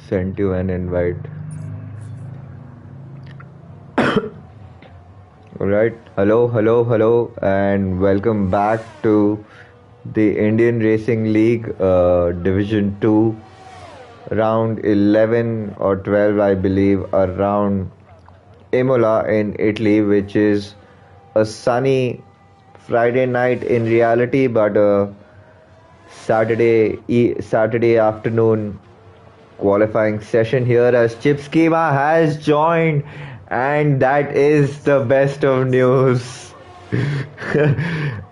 Sent you an invite. Alright, hello, hello, hello, and welcome back to the Indian Racing League Division 2, round 11 or 12, I believe, around Imola in Italy, which is a sunny Friday night in reality, but a Saturday afternoon qualifying session here as Chip Schema has joined, and that is the best of news.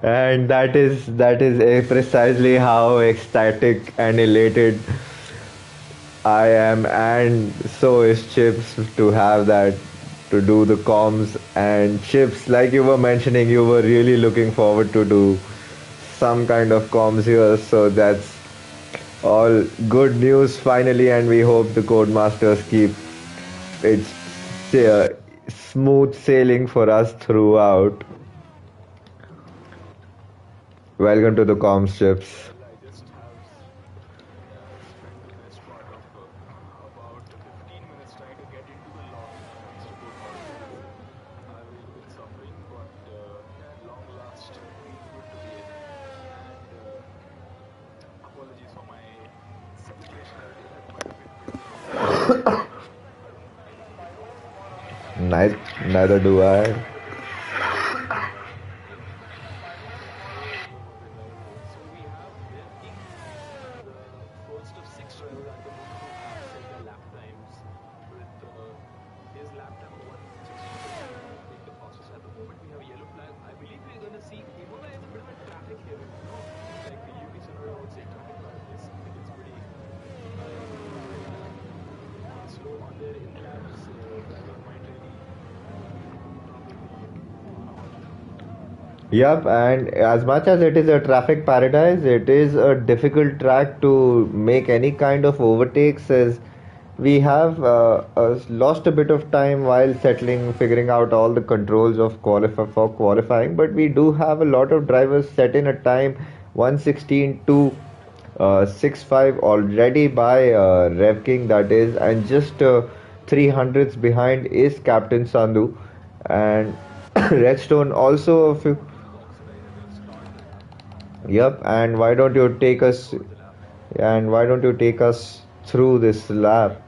And that is precisely how ecstatic and elated I am, and so is Chips to have that, to do the comms. And Chips, like you were mentioning, you were really looking forward to do some kind of comms here, so that's all good news finally, and we hope the Codemasters keep its smooth sailing for us throughout. Welcome to the comms, Chips. Nice, neither do I. Yep, and as much as it is a traffic paradise, it is a difficult track to make any kind of overtakes, as we have lost a bit of time while settling, figuring out all the controls of for qualifying. But we do have a lot of drivers set in a time 116 to 65 already by Rev King, that is, and just 300s behind is Captain Sandhu, and Redstone also a few. Yep, and why don't you take us, and why don't you take us through this lap?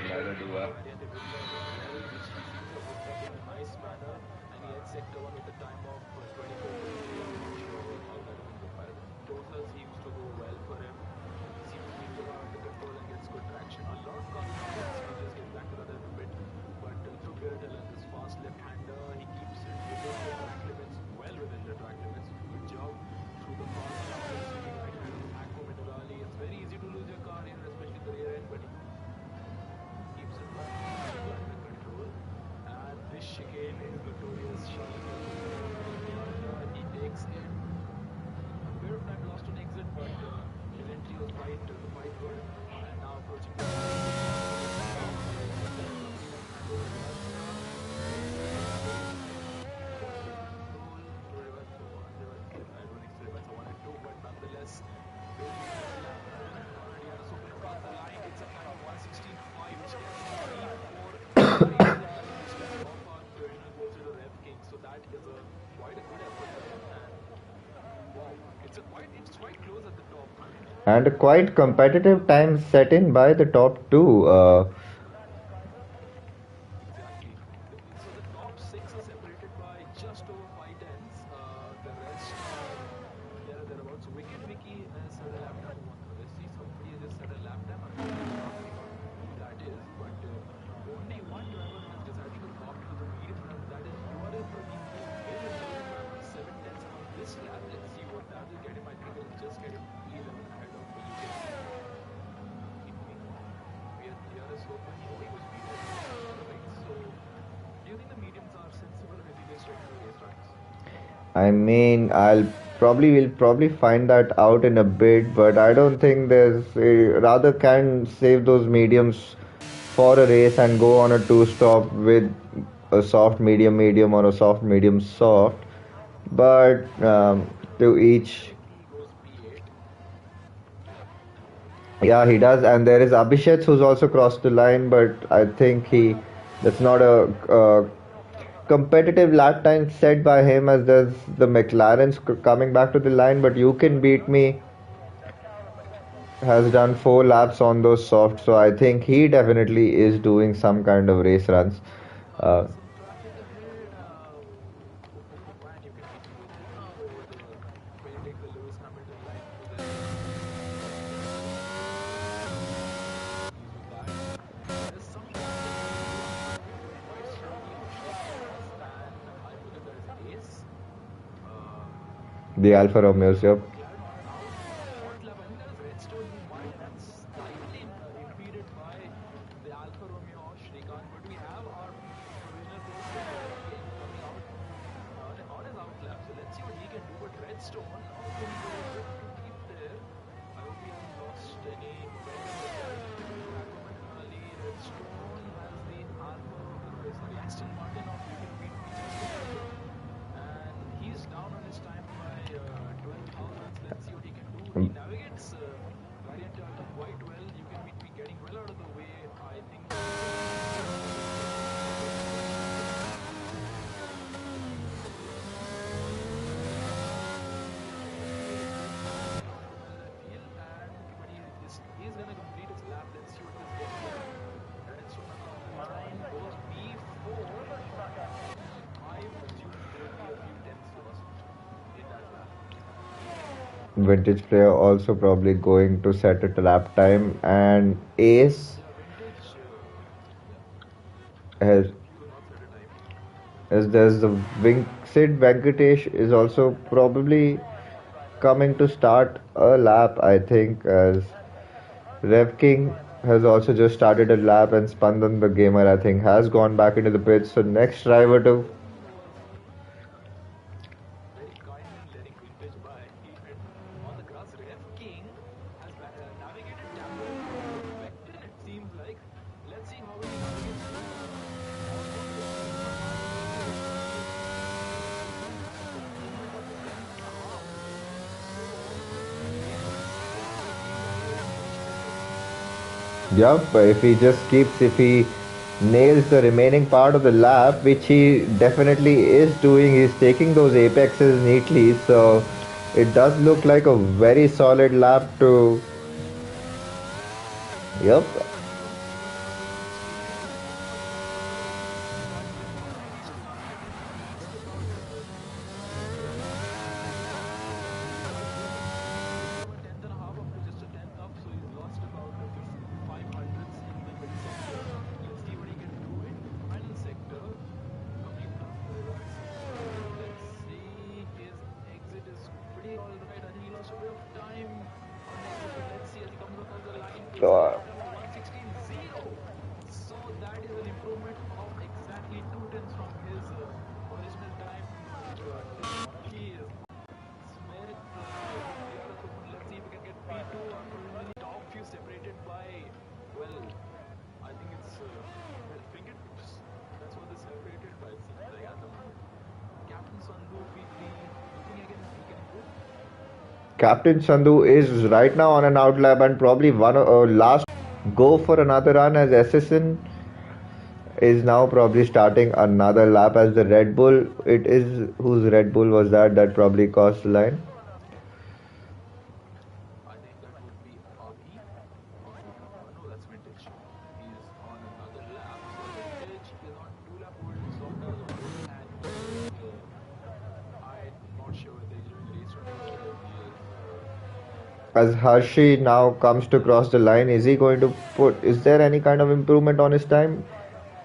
Neither do I. And a quite competitive time set in by the top two. I mean, I'll Probably we'll probably find that out in a bit, but I don't think there's rather can save those mediums for a race and go on a two stop with a soft medium medium or a soft medium soft. But to each, yeah, he does. And there is Abhishek who's also crossed the line, but I think that's not a competitive lap time set by him as there's the McLaren's coming back to the line. But you can beat me has done 4 laps on those softs, so I think he definitely is doing some kind of race runs. Uh, the Alfa Romeos, yep. Vintage player also probably going to set a lap time, and Ace has as there's the Sid Venkatesh is also probably coming to start a lap, I think, as Rev King has also just started a lap, and Spandan the gamer I think has gone back into the pits. So next driver to Yup, if he nails the remaining part of the lap, which he definitely is doing, he's taking those apexes neatly. So it does look like a very solid lap to. Yup, uh, Captain Sandhu is right now on an out lap and probably one last go for another run as Assassin is now probably starting another lap as the Red Bull. It is whose Red Bull was that probably crossed the line. As Hershey now comes to cross the line, is he going to put? Is there any kind of improvement on his time?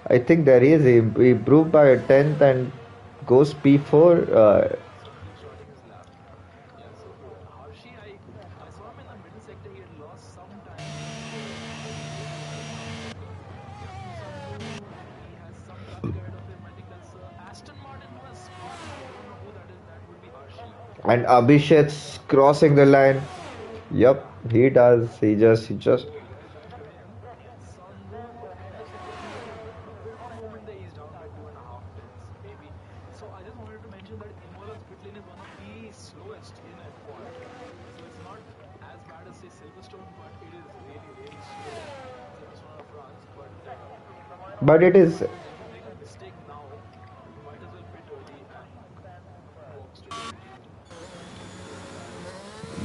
I think there is. He improved by a tenth and goes P4. And Abhishek's crossing the line. Yep, he does. He just. But it is.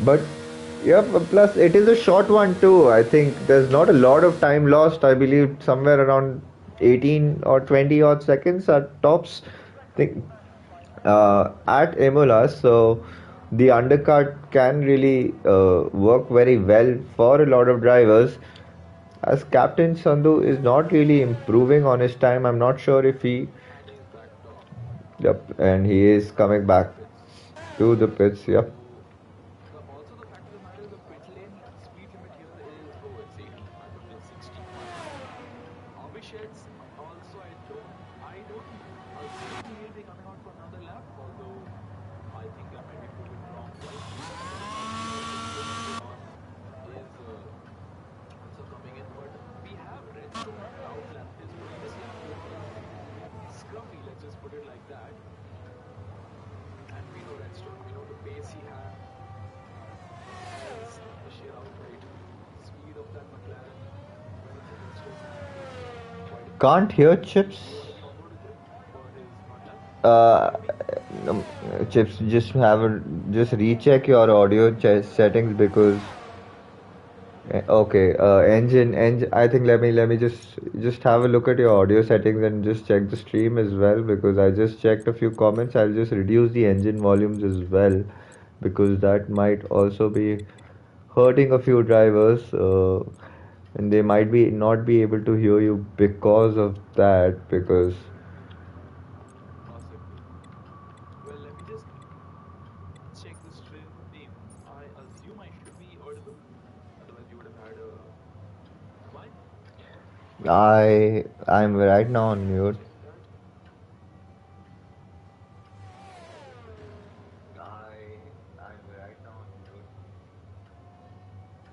But yeah, plus it is a short one too. I think there's not a lot of time lost. I believe somewhere around 18 or 20 odd seconds at tops. Think at Imola, so the undercut can really work very well for a lot of drivers. As Captain Sandhu is not really improving on his time, I'm not sure if he. Yep, and he is coming back to the pits. Yep. Can't hear Chips. Uh, um, Chips, just recheck your audio settings because okay, engine. I think let me just have a look at your audio settings and just check the stream as well because I just checked a few comments. I'll just reduce the engine volumes as well because that might also be hurting a few drivers, and they might be not be able to hear you because of that because I'm right now on mute. I'm right now on mute,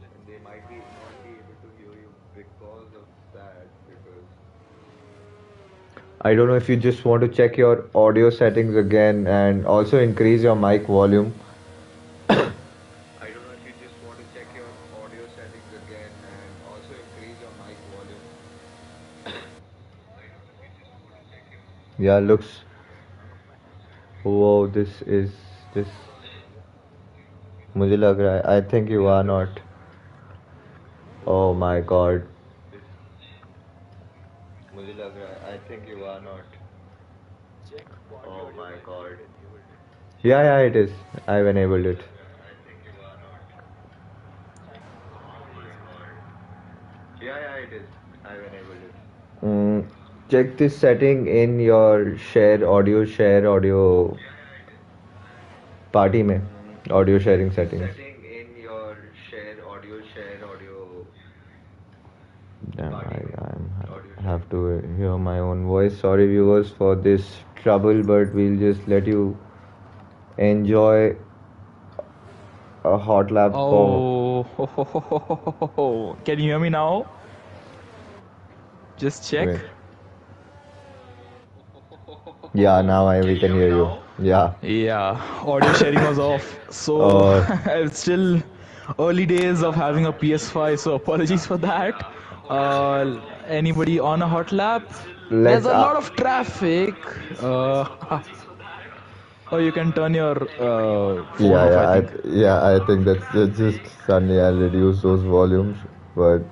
and they might be not be able to hear you because of that because I don't know if you just want to check your audio settings again and also increase your mic volume. I don't know if you just want to check your audio settings again and also increase your mic volume. Yeah, looks. Whoa, this. मुझे लग रहा है. I think you are not. Oh my God. मुझे लग रहा है. I think you are not. Oh my God. Yeah, it is. I've enabled it. Yeah, it is. I've enabled it. Check this setting in your share audio party में audio sharing settings. Setting in your share audio. Damn, I have to hear my own voice. Sorry, viewers, for this trouble, but we'll just let you enjoy a hot lap for. Oh, can you hear me now? Just check. Wait. Yeah, now we can hear you. Yeah. Yeah, audio sharing was off. So it's still early days of having a PS5, so apologies for that. Anybody on a hot lap? There's Let's. a lot of traffic. Or you can turn your phone off, I think. I think that's just suddenly I'll reduce those volumes, but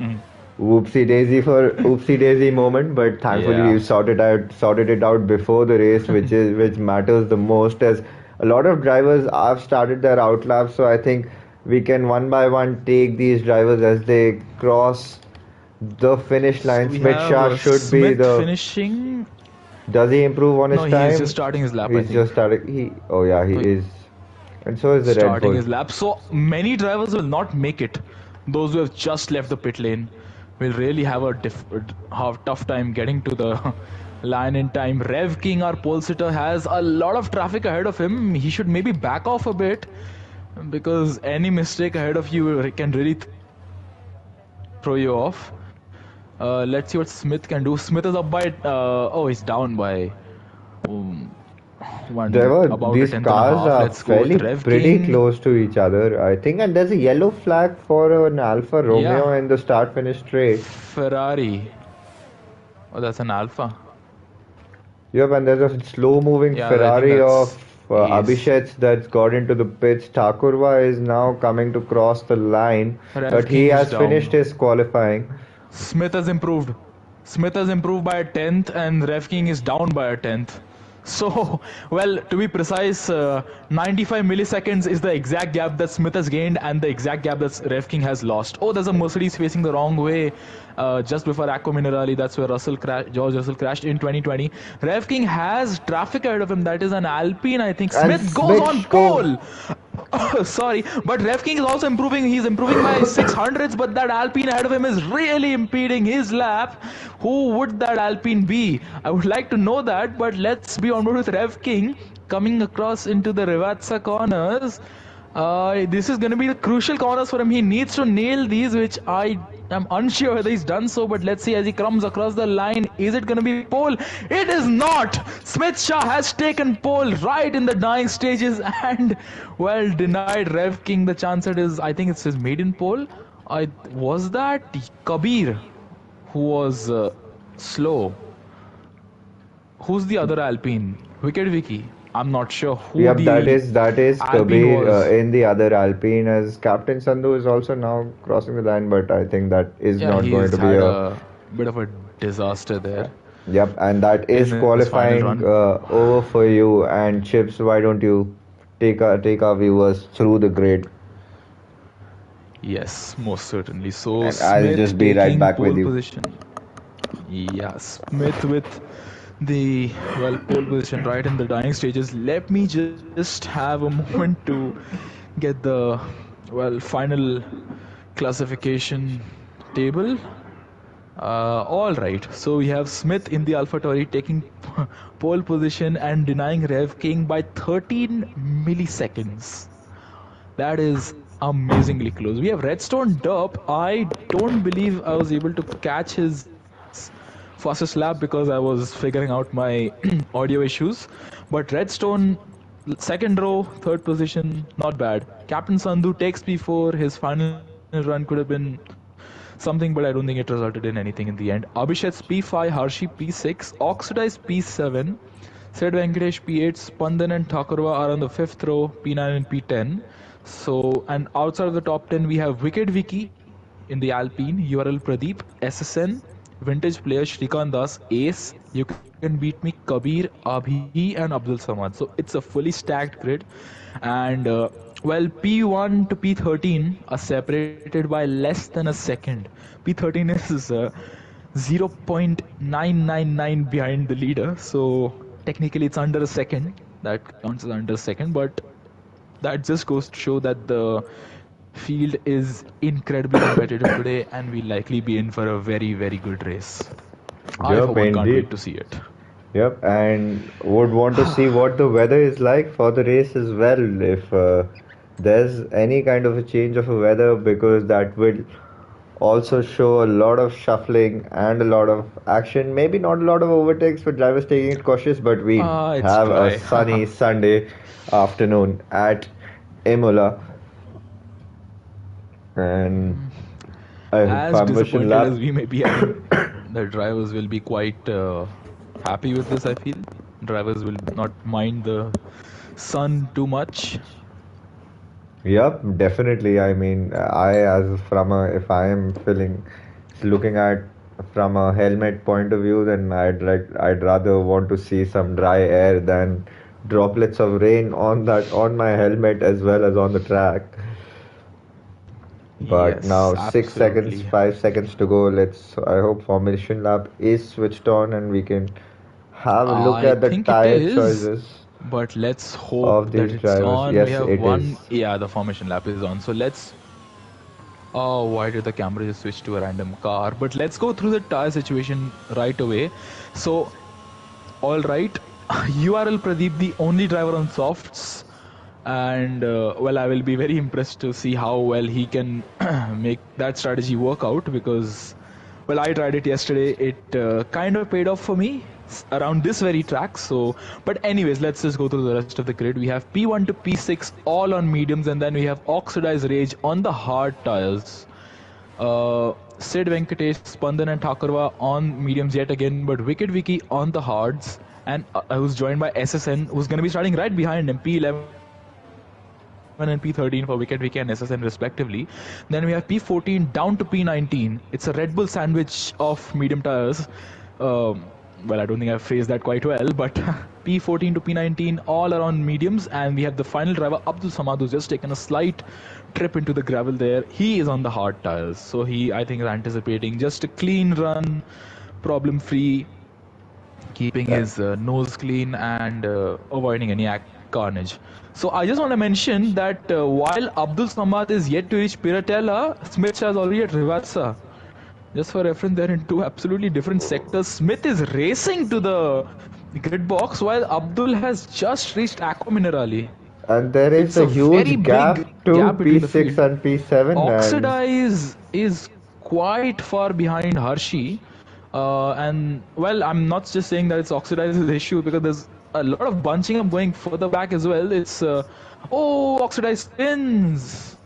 oopsie daisy moment. But thankfully Yeah. we sorted it out before the race, which matters the most. As a lot of drivers have started their out laps, so I think we can one by one take these drivers as they cross the finish So line. we Smith have Shah should be Smith the. finishing. Does he improve on No, his he is just time? starting his lap, I He's think. just started. Oh yeah, he So is, and so is the Red starting Bull. his lap. So many drivers will not make it. Those who have just left the pit lane will really have a tough time getting to the line in time. Rev King, our pole sitter, has a lot of traffic ahead of him. He should maybe back off a bit because any mistake ahead of you can really throw you off. Let's see what Smith can do. Smith is up by, oh, he's down by um, about a These tenth and a cars half. are Let's go with fairly Rev pretty King. close to each other, I think, and there's a yellow flag for an Alfa Romeo Yeah, in the start-finish straight. Ferrari. Oh, that's an Alpha. Yep, and there's a slow-moving Yeah, I think Ferrari of that's Ace. Abhishek's that's got into the pits. Thakurva is now coming to cross the line, but Rev he King is has finished down. his qualifying. Smith has improved. Smith has improved by a tenth, and Rev King is down by a tenth. So, well, to be precise, 95 milliseconds is the exact gap that Smith has gained and the exact gap that Rev King has lost. Oh, there's a Mercedes facing the wrong way just before Aqua Minerali. That's where George Russell crashed in 2020. Rev King has traffic ahead of him. That is an Alpine, I think. And Smith goes Smith on spoke. pole. Sorry, but Rev King is also improving. He's improving by 600s, but that Alpine ahead of him is really impeding his lap. Who would that Alpine be? I would like to know that, but let's be on board with Rev King coming across into the Rivazza corners. This is going to be the crucial corners for him. He needs to nail these, which I am unsure whether he's done so. But let's see as he comes across the line. Is it going to be pole? It is not. Smith Shah has taken pole right in the dying stages and well denied Rev King the chance. It is, I think it's his maiden pole. Was that Kabir who was slow? Who's the other Alpine? Wicked Vicky. I'm not sure who Yep, that the is that is Alpine Kabir was. in the other Alpine as Captain Sandhu is also now crossing the line, but I think that is Yeah, not going he's to be had a a bit of a disaster there yep, and that in is his final qualifying run. over for you. And Chips, why don't you take our viewers through the grid, Yes, most certainly. So and I'll Smith just be right taking back with pole you. position. Yeah, Smith with the well pole position right in the dying stages. Let me just have a moment to get the well final classification table. All right, so we have Smith in the AlphaTauri taking pole position and denying Rev King by 13 milliseconds. That is amazingly close. We have Redstone Derp. I don't believe I was able to catch his fastest lap because I was figuring out my audio issues. But Redstone, second row, third position, not bad. Captain Sandhu takes P4. His final run could have been something, but I don't think it resulted in anything in the end. Abhishek's P5, Harshi P6, Oxidized P7, Sid Venkatesh P8, Spandan and Thakurva are on the fifth row, P9 and P10. So, and outside of the top 10, we have Wicked Vicky in the Alpine, URL Pradeep, SSN, Vintage player Shrikant Das, Ace, You Can Beat Me, Kabir, Abhi, and Abdul Samad. So, it's a fully stacked grid. And, well, P1 to P13 are separated by less than a second. P13 is 0.999 behind the leader. So technically it's under a second. That counts as under a second, but that just goes to show that the field is incredibly competitive today and we'll likely be in for a very, very good race. I, for Yep, one, can't wait indeed. to see it. Yep, and would want to see what the weather is like for the race as well. If there's any kind of a change of a weather, because that will also show a lot of shuffling and a lot of action. Maybe not a lot of overtakes for drivers taking it cautious, but we It's have a dry. sunny Sunday afternoon at Imola, and a As formation disappointed lap. as we may be, I think the drivers will be quite happy with this. I feel drivers will not mind the sun too much. Yep, definitely. I mean, I as from a if I am feeling looking at from a helmet point of view, then I'd rather want to see some dry air than droplets of rain on that on my helmet as well as on the track. But Yes, now 6 seconds, absolutely. 5 seconds to go. Let's. I hope formation lap is switched on and we can have a look I at the think it tire is, choices but let's hope of that these it's drivers. on. We Yes, have it one. is. Yeah, the formation lap is on. So let's. Oh, why did the camera just switch to a random car? But let's go through the tire situation right away. So All right, URL Pradeep, the only driver on softs, and well, I will be very impressed to see how well he can make that strategy work out because, well, I tried it yesterday. It kind of paid off for me around this very track. So, but anyways, let's just go through the rest of the grid. We have P1 to P6 all on mediums, and then we have Oxidized Rage on the hard tires. Sid Venkatesh, Spandan and Thakurva on mediums yet again, but Wicked Vicky on the hards, and who's joined by SSN, who's going to be starting right behind him, P11 and P13 for Wicked Vicky and SSN respectively. Then we have P14 down to P19. It's a Red Bull sandwich of medium tires. Well, I don't think I've phrased that quite well, but P14 to P19 all are on mediums, and we have the final driver Abdul Samad who's just taken a slight trip into the gravel there. He is on the hard tires, so I think is anticipating just a clean run, problem free, keeping his nose clean and avoiding any carnage. So I just want to mention that while Abdul Samad is yet to reach Piratella, Smith has already at Rivazza. Just for reference, they're in two absolutely different sectors. Smith is racing to the grid box while Abdul has just reached Aqua Minerali. And there is a huge gap to P6 and P7. Oxidize is quite far behind Hershey. And well, I'm not just saying that it's Oxidize's issue because there's a lot of bunching up going further back as well. It's Oxidize spins.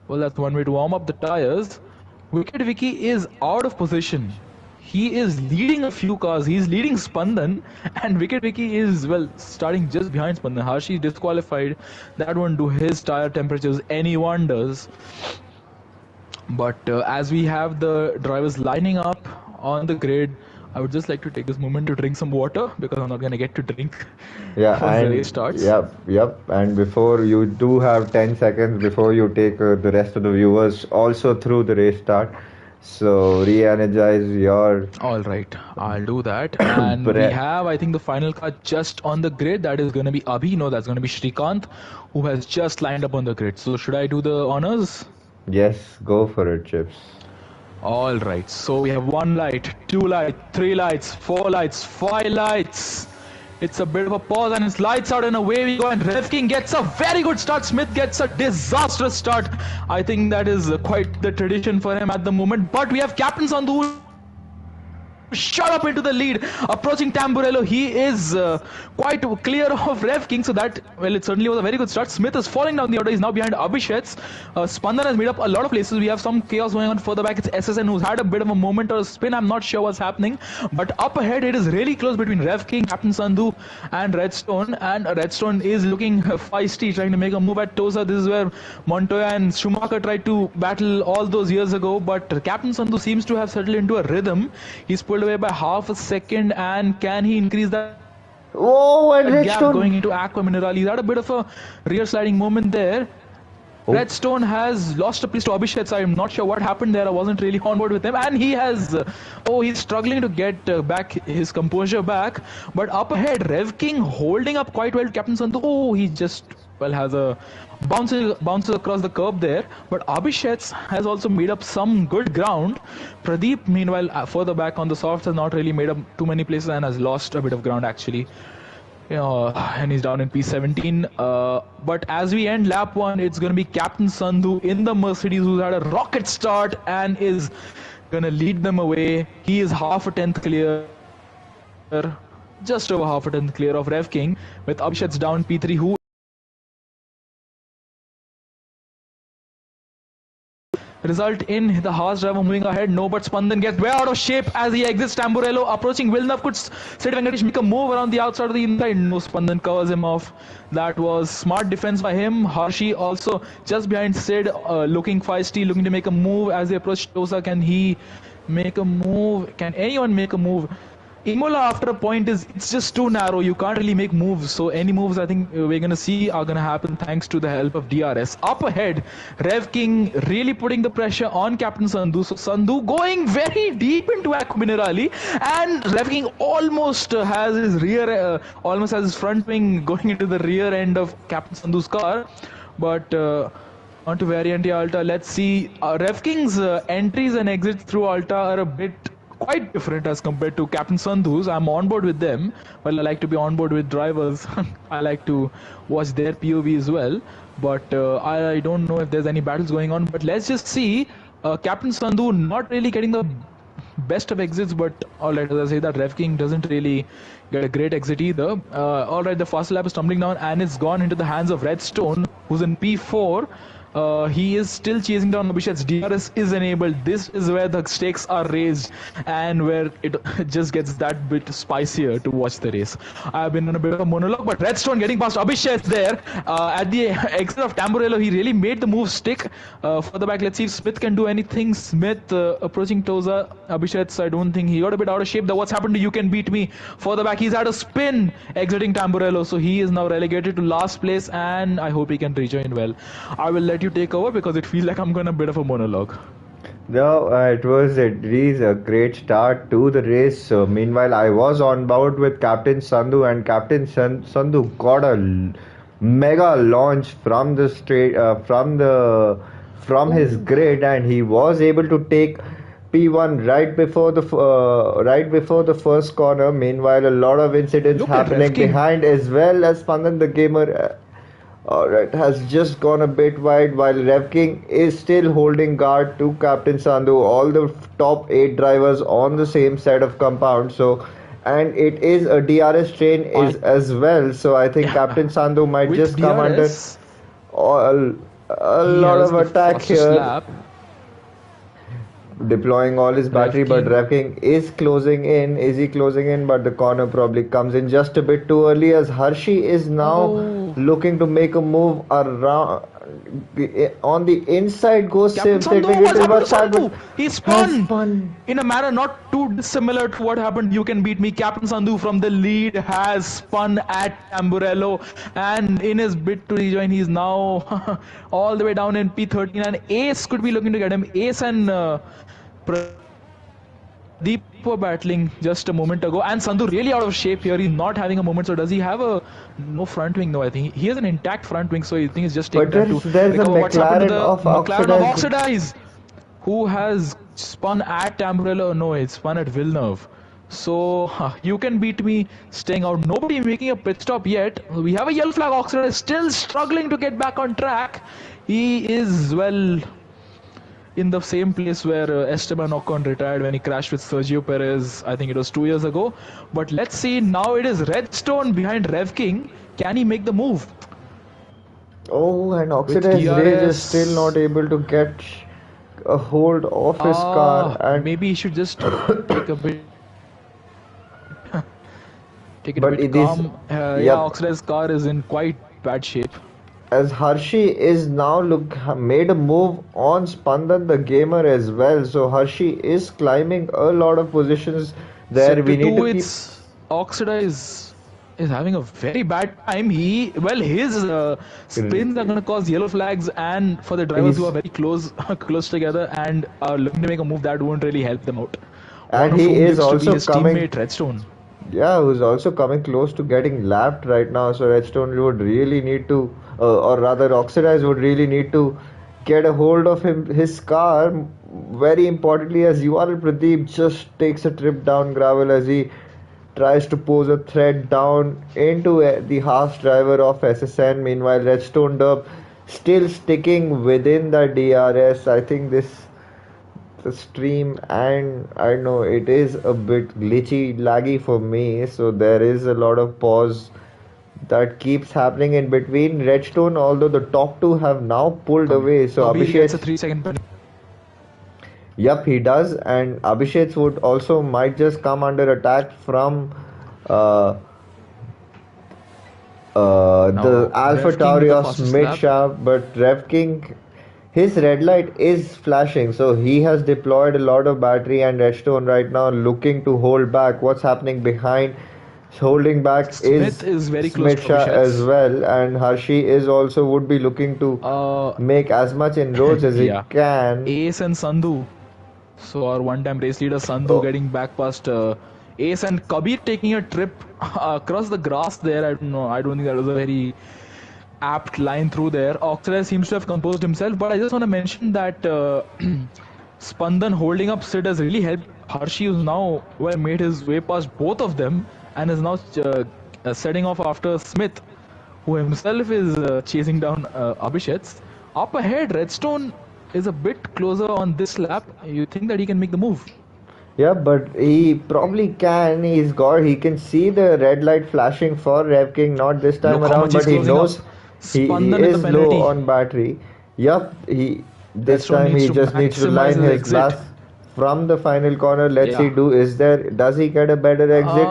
Well, that's one way to warm up the tires. Wicked Vicky is out of position. He is leading a few cars. He's leading Spandan, and Wicked Vicky is, well, starting just behind Spandan. Hershey is disqualified. That won't do his tire temperatures any wonders. But as we have the drivers lining up on the grid, I would just like to take this moment to drink some water because I'm not going to get to drink once the race starts. Yep. And before you do have 10 seconds before you take the rest of the viewers also through the race start. So re-energize your... All right, I'll do that. And we have, I think, the final car just on the grid. That is going to be Abhi. No, that's going to be Shrikant, who has just lined up on the grid. So should I do the honors? Yes, go for it, Chips. All right, so we have 1 light, 2 lights, 3 lights, 4 lights, 5 lights. It's a bit of a pause and it's lights out and away we go, and Rev King gets a very good start. Smith gets a disastrous start. I think that is quite the tradition for him at the moment. But we have Captain Sandhu shot up into the lead, approaching Tamburello. He is quite clear of Rev King, so that, well, it certainly was a very good start. Smith is falling down the order. He's now behind Abhishek. Spandan has made up a lot of places. We have some chaos going on further back. It's SSN who's had a bit of a moment or a spin. I'm not sure what's happening, but up ahead it is really close between Rev King, Captain Sandhu and Redstone, and Redstone is looking feisty, trying to make a move at Tosa. This is where Montoya and Schumacher tried to battle all those years ago, but Captain Sandhu seems to have settled into a rhythm. He's pulled away by half a second, and can he increase that gap going into Aqua Minerali? He's had a bit of a rear sliding moment there. Redstone has lost a place to Abhishek. I'm not sure what happened there. I wasn't really on board with him, and he has he's struggling to get back his composure back. But up ahead, Rev King holding up quite well to Captain Sandhu. He just, well, has a bounces across the curb there, but Abhishek has also made up some good ground. Pradeep, meanwhile, further back on the softs, has not really made up too many places and has lost a bit of ground actually. And he's down in P17. But as we end lap 1, it's going to be Captain Sandhu in the Mercedes, who's had a rocket start and is going to lead them away. He is half a tenth clear, just over half a tenth clear of Rev King, with Abhishek's down P3, who result in the Haas driver moving ahead. No, but Spandan gets way out of shape as he exits Tamburello. Approaching Villeneuve, could Sid Venkatesh make a move around the outside of the inside? No, Spandan covers him off. That was smart defense by him. Hershey also just behind Sid, looking feisty, looking to make a move as they approach Tosa. Can he make a move? Can anyone make a move? Imola, after a point, it's just too narrow. You can't really make moves. So any moves I think we're going to see are going to happen thanks to the help of DRS. Up ahead, Rev King really putting the pressure on Captain Sandhu. So Sandhu going very deep into Aqua Minerali, and Rev King almost has his front wing going into the rear end of Captain Sandhu's car. But onto Variante Alta, let's see. Rev King's entries and exits through Alta are a bit quite different as compared to Captain Sandhu's. I'm on board with them. Well, I like to be on board with drivers. I like to watch their POV as well. But I don't know if there's any battles going on. But let's just see. Captain Sandhu not really getting the best of exits, but alright, as I say that Rev King doesn't really get a great exit either. Alright, the fast lap is tumbling down and it's gone into the hands of Redstone, who's in P4. He is still chasing down Abhishek's DRS is enabled. This is where the stakes are raised and where it just gets that bit spicier to watch the race. I've been on a bit of a monologue, but Redstone getting past Abhishek there. At the exit of Tamburello, he really made the move stick. Further back, let's see if Smith can do anything. Smith approaching Toza. Abhishek, I don't think he got a bit out of shape. What's happened to You Can Beat Me? Further back, he's had a spin exiting Tamburello, so he is now relegated to last place, and I hope he can rejoin well. I will let you take over because it feels like I'm going a bit of a monologue. No, it was at least a great start to the race. So meanwhile, I was on board with Captain Sandhu, and Captain Sandhu got a mega launch from the from his grid, and he was able to take P1 right before the first corner. Meanwhile, a lot of incidents happening behind as well as Spandan the gamer. Alright, has just gone a bit wide while Rev King is still holding guard to Captain Sandhu. All the top 8 drivers on the same side of compound. So, and it is a DRS train is as well. So I think Captain Sandhu might just come under a lot of attack here. Lap. Deploying all his battery, but Rev King is closing in. Is he closing in? But the corner probably comes in just a bit too early as Hershey is now looking to make a move around on the inside. Goes He spun in a manner not too dissimilar to what happened. You Can Beat Me. Captain Sandhu from the lead has spun at Tamburello, and in his bid to rejoin, he's now all the way down in P13, and Ace could be looking to get him. Ace and Pradeep were battling just a moment ago, and Sandhu really out of shape here. He's not having a moment. So does he have a no front wing? No, I think he has an intact front wing. So I think it's just taking time to recover. What's happened to the McLaren of Oxidize, who has spun at Tamburello. No, it's spun at Villeneuve. So You Can Beat Me staying out. Nobody making a pit stop yet. We have a yellow flag. Oxidize still struggling to get back on track. He is well in the same place where Esteban Ocon retired when he crashed with Sergio Perez. I think it was 2 years ago. But let's see, now it is Redstone behind Rev King. Can he make the move? Oh, and Oxidize Rage is still not able to get a hold of his car. And maybe he should just take a bit. Take it a bit calm. Yeah, Oxidize's car is in quite bad shape. As Hershey is now made a move on Spandan the gamer as well, so Hershey is climbing a lot of positions there. So we need to keep. Oxidize is having a very bad time. His spins are going to cause yellow flags, and for the drivers who are very close together and are looking to make a move, that won't really help them out. And he is also his teammate Redstone. Yeah, who's also coming close to getting lapped right now. So Redstone would really need to, or rather Oxidize would really need to get a hold of his car. Very importantly, as URL Pradeep just takes a trip down gravel as he tries to pose a threat down into the half driver of SSN. Meanwhile, Redstone Dub still sticking within the DRS. I think the stream, and I know it is a bit glitchy, laggy for me, so there is a lot of pause that keeps happening in between. Redstone, although the top two have now pulled away, so Abhishek gets a 3-second penalty. Yep, he does, and Abhishek would also might just come under attack from the Alpha Taurios mid-shaft, but Rev King, his red light is flashing, so he has deployed a lot of battery, and Redstone right now looking to hold back. What's happening behind? Holding back Smith is very close to as well, and Hershey is also would be looking to make as much inroads as he can. Ace and Sandhu, so our one-time race leader Sandhu getting back past Ace, and Kabir taking a trip across the grass there. I don't think that was a very apt line through there. Oxidize seems to have composed himself, but I just want to mention that Spandan holding up Sid has really helped Hershey, who's now well made his way past both of them and is now setting off after Smith, who himself is chasing down Abhishek. Up ahead, Redstone is a bit closer on this lap. You think that he can make the move? Yeah, but he probably can. He can see the red light flashing for Rev King, not this time Look how around, much but he's he closing knows up. he Spandan with the is low penalty. on battery. Yup, this Redstone time needs he to just needs to maximize line his his exit. blast from the final corner. Let's see, Yeah. does he get a better exit?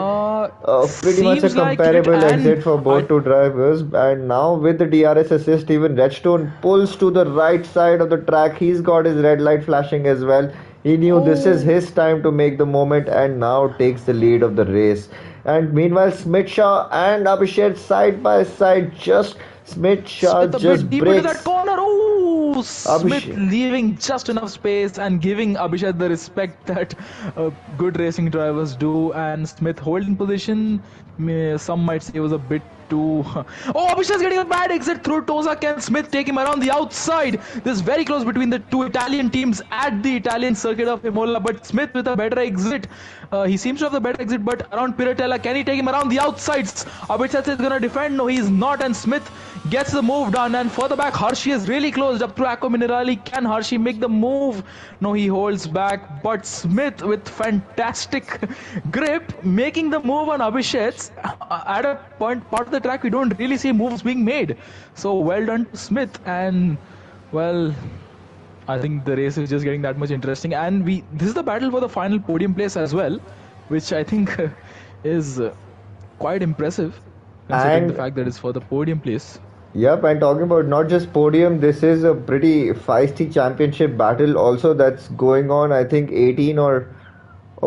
Pretty much a Seems like it, comparable and exit for I. both two drivers. And now with the DRS assist, even Redstone pulls to the right side of the track. He's got his red light flashing as well. He knew this is Oh, his time to make the moment and now takes the lead of the race. And meanwhile, Smith Shaw and Abhishek side by side. Just Smith Shaw Smith a bit just deep into that breaks corner. Oh, Smith Abhishek. leaving just enough space and giving Abhishek the respect that good racing drivers do. And Smith holding position, some might say was a bit too. Oh, Abhishek's getting a bad exit through Toza. Can Smith take him around the outside? This is very close between the two Italian teams at the Italian circuit of Imola. But Smith with a better exit. He seems to have the better exit, but around Piratella, can he take him around the outsides? Abhishek is going to defend. No, he's not. And Smith gets the move done. And further back, Hershey is really closed up through Aqua Minerali. Can Hershey make the move? No, he holds back. But Smith with fantastic grip making the move on Abhishek. At a part of the track, we don't really see moves being made. So well done to Smith. And well, I think the race is just getting that much interesting, and this is the battle for the final podium place as well, which I think is quite impressive considering the And fact that it's for the podium place. yep, and talking about not just podium, this is a pretty feisty championship battle also that's going on. I think 18 or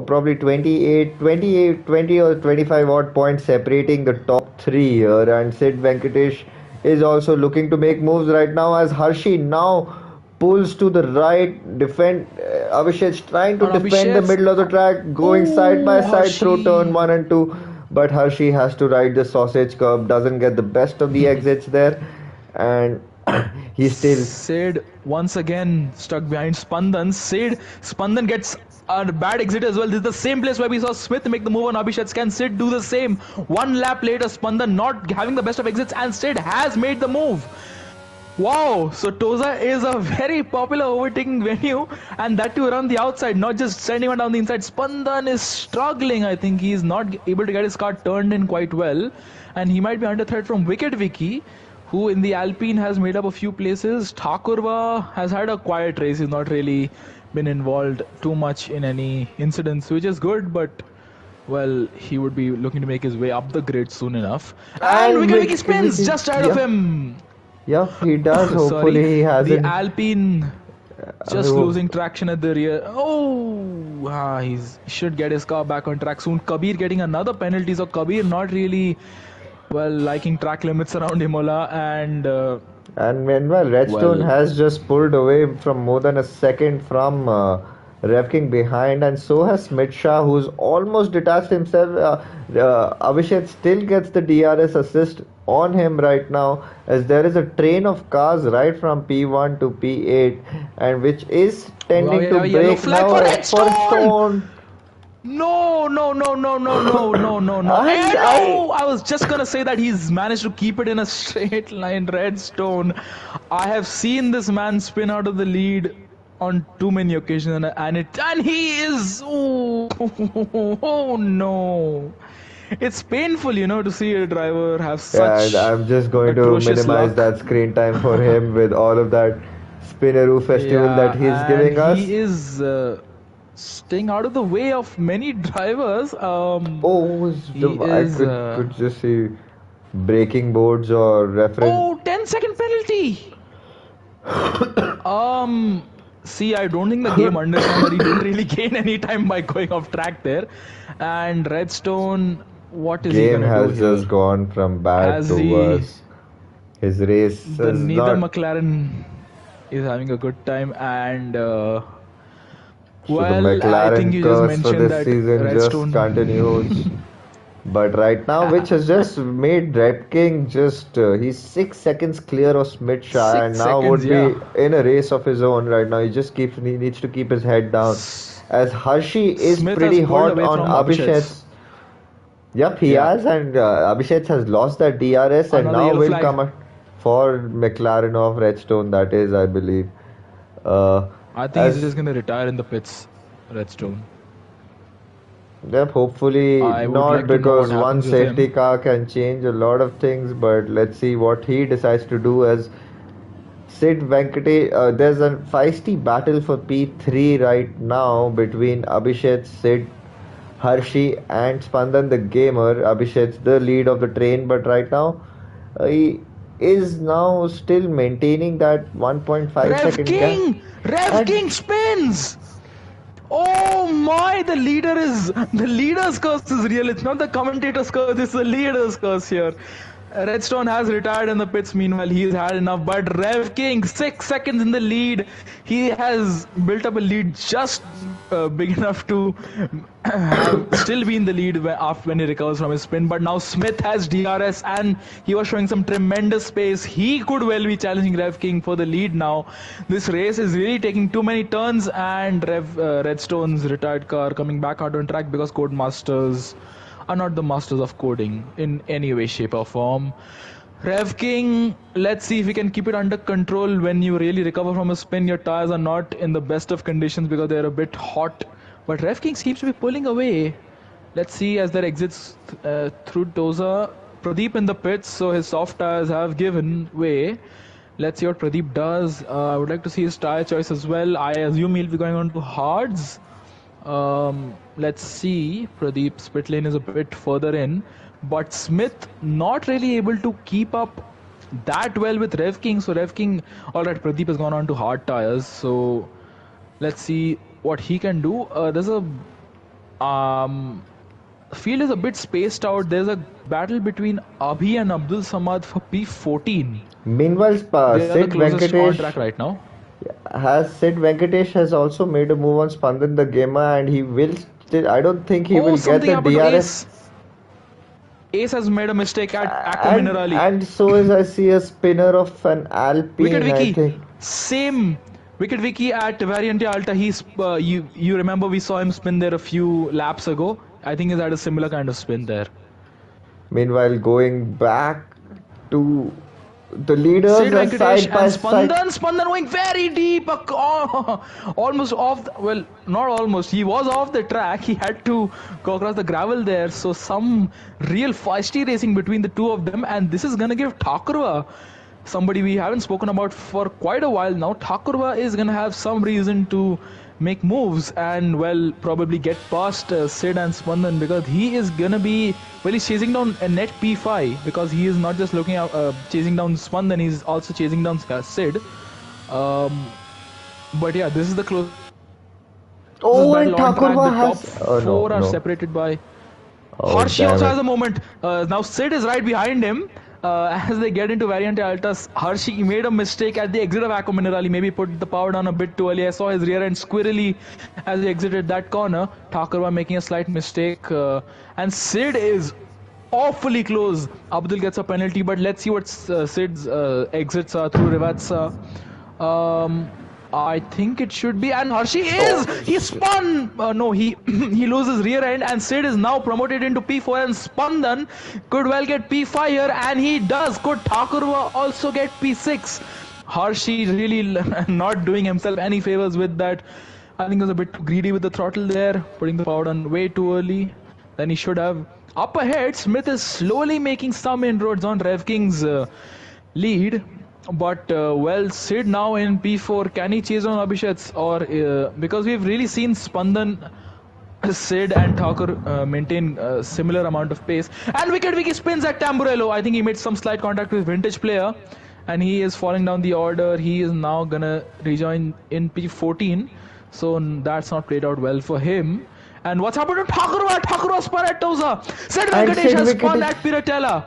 probably 20 or 25 odd points separating the top three here. And Sid Venkatesh is also looking to make moves right now as Hershey now pulls to the right, Abhishek's trying to On defend the Abhishek, middle of the track, going side by oh side through turn Hershey, one and two. But Hershey has to ride the sausage curb, doesn't get the best of the exits there, and he still. Sid once again stuck behind Spandan. Spandan gets a bad exit as well. This is the same place where we saw Smith make the move on Abhishek. Can Sid do the same? One lap later, Spandan not having the best of exits, and Sid has made the move. Wow, so Toza is a very popular overtaking venue, and that too around the outside, not just sending one down the inside. Spandan is struggling. I think he's not able to get his car turned in quite well, and he might be under threat from Wicked Vicky, who in the Alpine has made up a few places. Thakurva has had a quiet race. He's not really been involved too much in any incidents, which is good, but well, he would be looking to make his way up the grid soon enough. And And Wicked Vicky Wicked spins Vicky, just ahead of yeah, him. yeah, he does. Sorry, Hopefully, he the hasn't. Alpine I just hope. losing traction at the rear. Oh, he should get his car back on track soon. Kabir getting another penalty, so Kabir not really well liking track limits around Imola, and And meanwhile, Redstone well, has just pulled away from more than a second from Rev King behind, and so has Smith Shah, who's almost detached himself. Abhishek still gets the DRS assist on him right now, as there is a train of cars right from P1 to P8, and which is wow, tending we to have a yellow break flag now for for Redstone. Stone. No, no, no, no, no, no, no, no, no. And No! I was just gonna say that he's managed to keep it in a straight line. Redstone. I have seen this man spin out of the lead on too many occasions, and he is. Oh, oh no! It's painful, to see a driver have Yeah, and such I'm just going to atrocious minimize luck. that screen time for him with all of that Spinneroo festival that Yeah, he's and giving us. he is staying out of the way of many drivers. Oh, He I is. could just see breaking boards or reference. Oh, 10-second penalty. See, I don't think the game understands that he didn't really gain any time by going off track there. And Redstone, what is he Game gonna do has here? just gone from bad As to worse. His race the is neither not. McLaren is having a good time, and So the well, I think McLaren you just curse for mentioned this that season just Redstone. continues. But right now, which has just made Red King just he's 6 seconds clear of Smith Shah and Six now seconds, would yeah. be in a race of his own right now. He needs to keep his head down. S- As Hershey is Smith has pretty pulled hot away on from Abhishek's. Abhishek's. Yep, he Yeah, has, and Abhishek has lost that DRS and another now yellow will flag. come out for McLaren of Redstone. That is, I believe. Uh, I think he's as just gonna retire in the pits, Redstone. Yep, hopefully I would not like to know what because one happens with safety him. car can change a lot of things, but let's see what he decides to do as Sid Venkatesh. There's a feisty battle for P3 right now between Abhishek, Sid, Hershey, and Spandan the gamer. Abhishek's the lead of the train, but right now he is now still maintaining that 1.5 Rev second gap. King! Rev And King spins! Oh my, the leader's curse is real. It's not the commentator's curse, it's the leader's curse here. Redstone has retired in the pits, meanwhile, he's had enough. But Rev King, 6 seconds in the lead. He has built up a lead just big enough to have still be in the lead when he recovers from his spin. But now Smith has DRS and he was showing some tremendous pace. He could well be challenging Rev King for the lead now. This race is really taking too many turns, and Redstone's retired car coming back out on track because Codemasters are not the masters of coding in any way, shape, or form. Rev King, let's see if we can keep it under control when you really recover from a spin. Your tires are not in the best of conditions because they're a bit hot. But Rev King seems to be pulling away. Let's see as there exits through Toza. Pradeep in the pits, so his soft tires have given way. Let's see what Pradeep does. I would like to see his tire choice as well. I assume he'll be going on to hards. Let's see. Pradeep's pit lane is a bit further in, but Smith not really able to keep up that well with Rev King. So Rev King, all right. Pradeep has gone on to hard tires. So let's see what he can do. There's a field is a bit spaced out. There's a battle between Abhi and Abdul Samad for P14. meanwhile, They are the Sid closest on Venkatesh track right now. has Sid Venkatesh has also made a move on Spandan the gamer, and he will still. I don't think he Oh, will get something the happened to DRS. Ace. Ace has made a mistake at Aqua And Minerali. and so is I see a spinner of an Wicked Alpine. I Vicky, think same. Wicked Vicky at Variante Alta. You remember we saw him spin there a few laps ago. I think he's had a similar kind of spin there. meanwhile going back to the leaders Sid are Venkatesh side by and side. Spandan going very deep, almost off. Well, not almost. He was off the track. He had to go across the gravel there. So some real feisty racing between the two of them, and this is gonna give Thakurva, somebody we haven't spoken about for quite a while now. Thakurva is gonna have some reason to make moves and well probably get past Sid and Spandan because he is gonna be well he's chasing down a net P5 because he is not just looking at chasing down Spandan, he's also chasing down Sid. But yeah, this is the closest Oh, and battle on track. The Thakurva top has. Oh no, four are no. separated by Oh Hershey damn also it. has a moment. Now Sid is right behind him. As they get into Variante Altas, Hershey made a mistake at the exit of Aqua Minerali. Maybe put the power down a bit too early. I saw his rear end squirrely as he exited that corner. Thakurva making a slight mistake. And Sid is awfully close. Abdul gets a penalty, but let's see what Sid's exits are through Rivatsa. I think it should be, and Hershey is. Oh He shit. spun. No, he he loses rear end, and Sid is now promoted into P4, and Spandan could well get P5 here, and he does. Could Thakurva also get P6? Hershey really not doing himself any favors with that. I think he was a bit too greedy with the throttle there, putting the power on way too early than he should have. Up ahead, Smith is slowly making some inroads on Rev King's lead. But well, Sid now in P4, can he chase on Abhishek's or because we've really seen Spandan, Sid and Thakur maintain a similar amount of pace. And Wicked Vicky spins at Tamburello. I think he made some slight contact with Vintage Player and he is falling down the order. He is now gonna rejoin in P14. So that's not played out well for him. And what's happened to Thakurva? Thakurva spun at Toza. Sid And Venkatesh Sid has spun Venkatesh. at Piratella.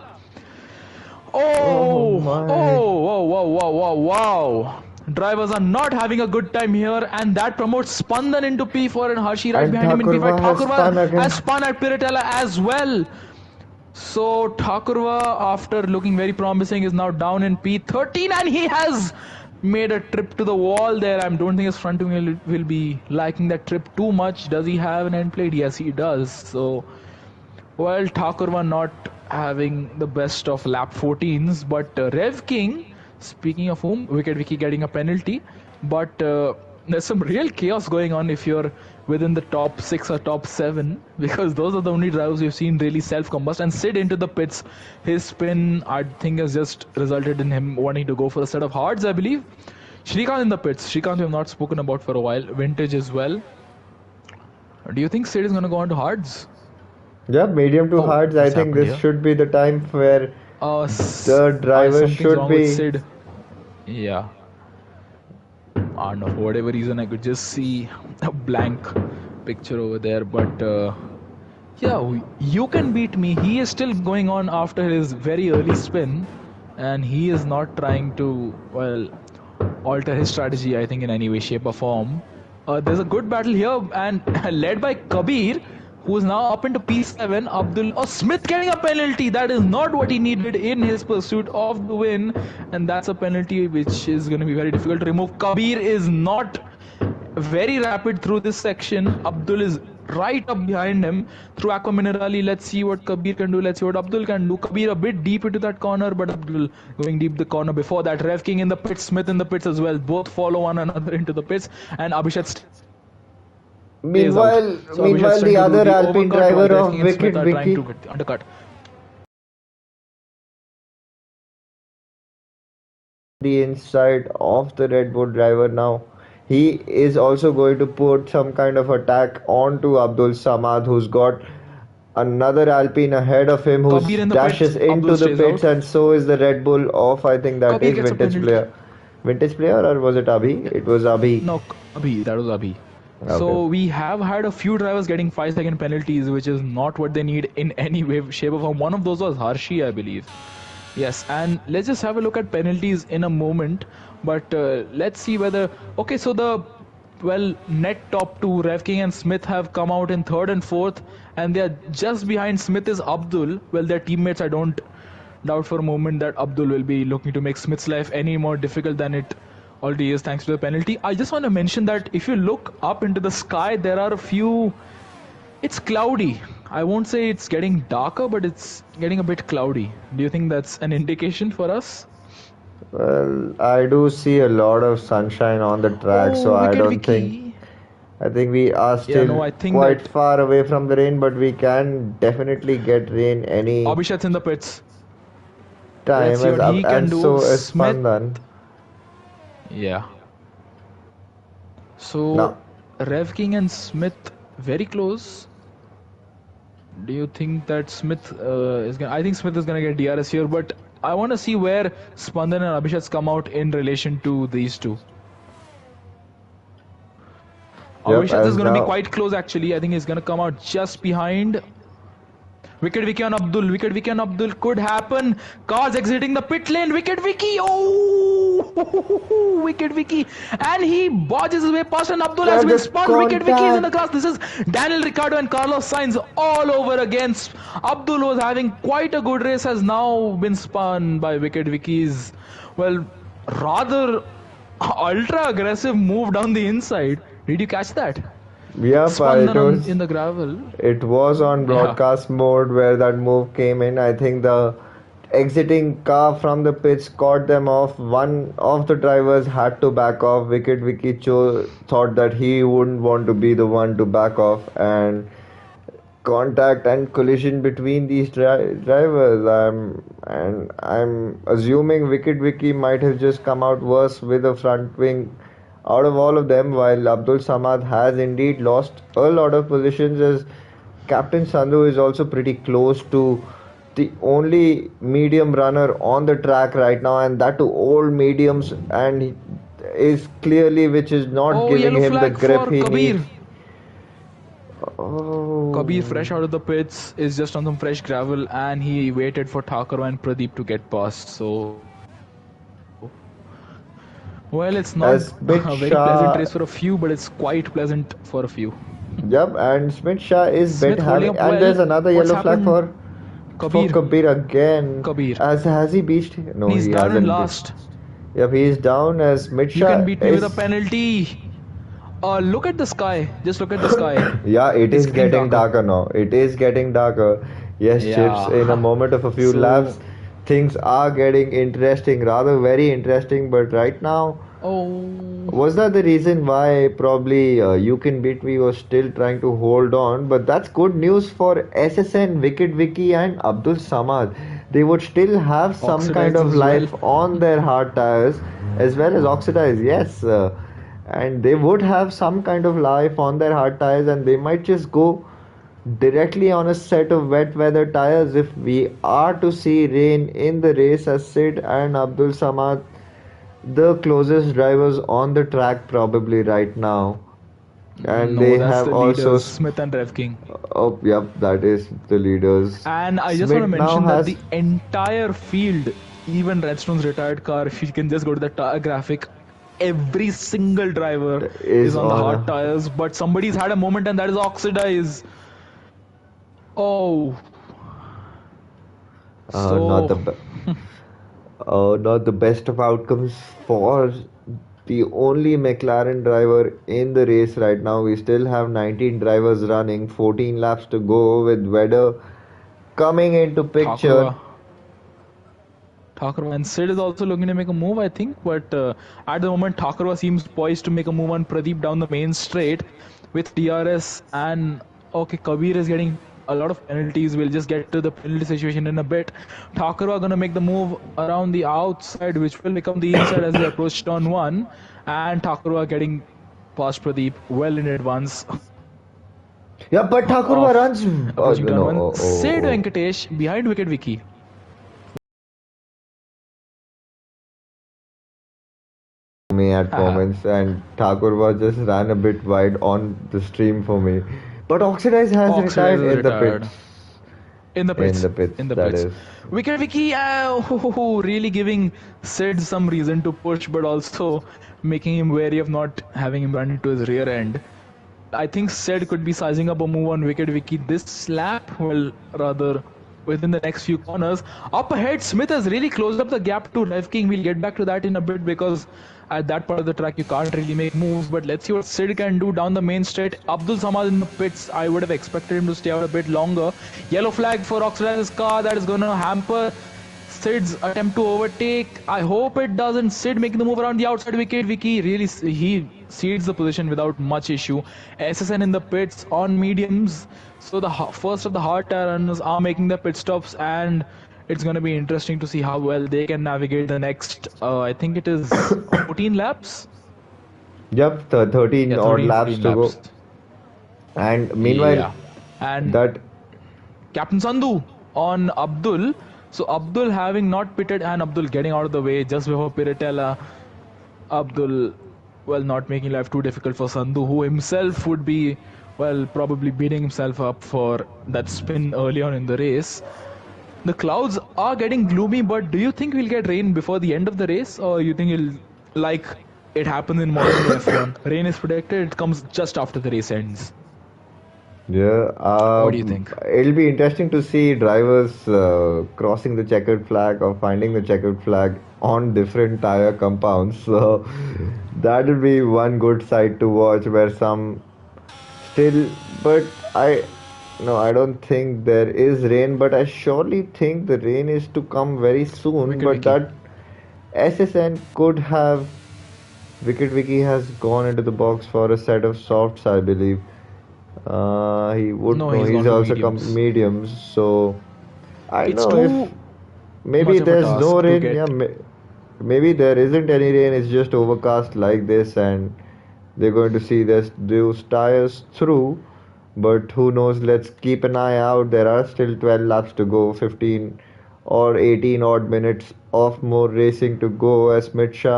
Oh Oh, my. oh, wow, wow, wow, wow, wow. Drivers are not having a good time here, and that promotes Spandan into P4 and Hershey right And behind him in P5. Thakurva has spun Thakurva again. has spun at Piratella as well. So Thakurva, after looking very promising, is now down in P13, and he has made a trip to the wall there. I don't think his front wing will be liking that trip too much. Does he have an end plate? Yes, he does. So, well, Thakurva not having the best of lap 14s, but Rev King, speaking of whom, Wicket Wiki getting a penalty, but there's some real chaos going on if you're within the top 6 or top 7, because those are the only drivers we've seen really self-combust. And Sid into the pits, his spin I think has just resulted in him wanting to go for a set of hards, I believe. Shrikant in the pits, Shrikant we have not spoken about for a while, vintage as well. Do you think Sid is going to go on to hards? Yeah, medium to hards. I think this here? should be the time where the driver something's should wrong be. with Sid. Yeah. I don't know, for whatever reason, I could just see a blank picture over there. But yeah, you can beat me. He is still going on after his very early spin, and he is not trying to, well, alter his strategy, I think, in any way, shape, or form. There's a good battle here, and led by Kabir, who is now up into P7. Smith getting a penalty. That is not what he needed in his pursuit of the win, and that's a penalty which is going to be very difficult to remove. Kabir is not very rapid through this section. Abdul is right up behind him through Aqua Minerali. Let's see what Kabir can do. Let's see what Abdul can do. Kabir a bit deep into that corner, but Abdul going deep the corner before that. Rev King in the pits, Smith in the pits as well. Both follow one another into the pits, and Abhishek Meanwhile, the other Alpine driver of Wicket Wiki. Undercut. The inside of the Red Bull driver now. He is also going to put some kind of attack onto Abdul Samad, who's got another Alpine ahead of him, who dashes into the pits, and so is the Red Bull of, I think that is Vintage Player. Vintage Player, or was it Abhi? It was Abhi. No, Abhi. That was Abhi. Okay. So we have had a few drivers getting 5-second penalties, which is not what they need in any way, shape or form. One of those was Harshi, I believe. Yes, and let's just have a look at penalties in a moment. But let's see whether... Okay, so the, well, net top two, Rev King and Smith, have come out in 3rd and 4th. And they're just behind Smith is Abdul. Well, their teammates, I don't doubt for a moment that Abdul will be looking to make Smith's life any more difficult than it already is thanks to the penalty. I just want to mention that if you look up into the sky, there are a few... It's cloudy. I won't say it's getting darker, but it's getting a bit cloudy. Do you think that's an indication for us? Well, I do see a lot of sunshine on the track, so I don't think... I think we are still quite far away from the rain, but we can definitely get rain any Abhishek's in the pits. Time as up, and so is Spandan. Yeah. So Rev King and Smith very close. Do you think that Smith is gonna... I think Smith is gonna get DRS here, but I want to see where Spandan and Abhishek come out in relation to these two. Abhishek is going to be quite close actually. I think he's going to come out just behind. Wicket Wiki on Abdul. Wicket Wiki on Abdul could happen. Cars exiting the pit lane. Wicket Wiki. Oh! Wicket Wiki. And he bodges his way past, and Abdul has been spun. Wicket Wiki is in the class. This is Daniel Ricciardo and Carlos Sainz all over again. Abdul was having quite a good race, has now been spun by Wicket Wiki's, well, rather ultra aggressive move down the inside. Did you catch that? Yeah, it was in the gravel. It was on broadcast mode where that move came in. I think the exiting car from the pits caught them off. One of the drivers had to back off. Wicket Wiki thought that he wouldn't want to be the one to back off, and contact and collision between these drivers. I'm assuming Wicket Wiki might have just come out worse with the front wing out of all of them, while Abdul Samad has indeed lost a lot of positions, as Captain Sandhu is also pretty close to the only medium runner on the track right now, and that to old mediums, and is clearly which is not giving him the grip he needs. Kabir, fresh out of the pits, is just on some fresh gravel, and he waited for Thakur and Pradeep to get past. So, well, it's not a very pleasant race for a few, but it's quite pleasant for a few. Yep, and Smith Shah is bit having, and there's another yellow flag for for Kabir. Kabir again. Kabir. As has he beached? And No, he's he down in hasn't. last. Yep, he's down as You can Midsha beat me with a is. penalty. Look at the sky. Just look at the sky. Yeah, it It's is getting getting darker. darker now. It is getting darker. Yes, Chips, in a Yeah. moment of a few So, laps, things are getting interesting, rather very interesting. But right now, oh, was that the reason why probably You Can Beat Me was still trying to hold on? But that's good news for SSN, Wicked Wiki, and Abdul Samad. They would still have some kind oxidized of as well. life on their hard tires as well as oxidized, yes. And they would have some kind of life on their hard tires, and they might just go directly on a set of wet weather tires if we are to see rain in the race, as Sid and Abdul Samad, the closest drivers on the track probably right now. And No, they that's have the also leaders, Smith and Rev King. oh yep, that is the leaders. And I just want to Smith now mention that has the entire field, even Redstone's retired car, if you can just go to the tire graphic, every single driver is is on the on hard tires, but somebody's had a moment and that is oxidize. Oh, not so not the best of outcomes for the only McLaren driver in the race right now. We still have 19 drivers running, 14 laps to go with Vedder coming into picture. Thakurva. Thakurva and Sid is also looking to make a move, I think, but at the moment, Thakurva seems poised to make a move on Pradeep down the main straight with DRS. And okay, Kabir is getting a lot of penalties. We'll just get to the penalty situation in a bit. Thakurva gonna make the move around the outside, which will become the inside as they approach turn one. And Thakurva getting past Pradeep well in advance Yeah, but Thakurva of runs. approaching turn No, one. Sid Venkatesh behind wicket Vicky. Me at moments, and Thakurva just ran a bit wide on the stream for me. But Oxidize has Oxidize retired is in the retired. pits. In the In pits. the pits, In the that pits. is. Wicket Vicky, really giving Sid some reason to push, but also making him wary of not having him run into his rear end. I think Sid could be sizing up a move on Wicket Vicky this lap, well, rather within the next few corners. Up ahead, Smith has really closed up the gap to Rev King. We'll get back to that in a bit because at that part of the track you can't really make moves. But let's see what Sid can do down the main straight. Abdul Samad in the pits. I would have expected him to stay out a bit longer. Yellow flag for Oxidize's car. That is going to hamper Sid's attempt to overtake. I hope it doesn't. Sid making the move around the outside wicket. Vicky really he cedes the position without much issue. SSN in the pits on mediums. So the first of the hard tire runners are making the pit stops, and it's going to be interesting to see how well they can navigate the next. I think it is 14 laps. Yep, 13 Yeah, odd 13, laps 14 to go. laps. And meanwhile, Yeah, and that Captain Sandhu on Abdul. So Abdul having not pitted and Abdul getting out of the way just before Piratella. Abdul, well, not making life too difficult for Sandhu, who himself would be, well, probably beating himself up for that spin early on in the race. The clouds are getting gloomy, but do you think we'll get rain before the end of the race, or you think it'll, like it happens in modern day F1, rain is predicted, it comes just after the race ends? yeah, What do you think? it'll be interesting to see drivers crossing the checkered flag or finding the checkered flag on different tire compounds. So that'll be one good sight to watch where some still, but I no, I don't think there is rain, but I surely think the rain is to come very soon. Wicket But Vicky. that SSN could have. Wicket Wiki has gone into the box for a set of softs, I believe. He would No, know. he's He's gone for also come mediums. mediums, so I It's know if too maybe much of a there's no task to rain. Yeah, get. maybe there isn't any rain. It's just overcast like this, and they're going to see this those tires through. But who knows? Let's keep an eye out. There are still 12 laps to go, 15 or 18 odd minutes of more racing to go. As Mitsha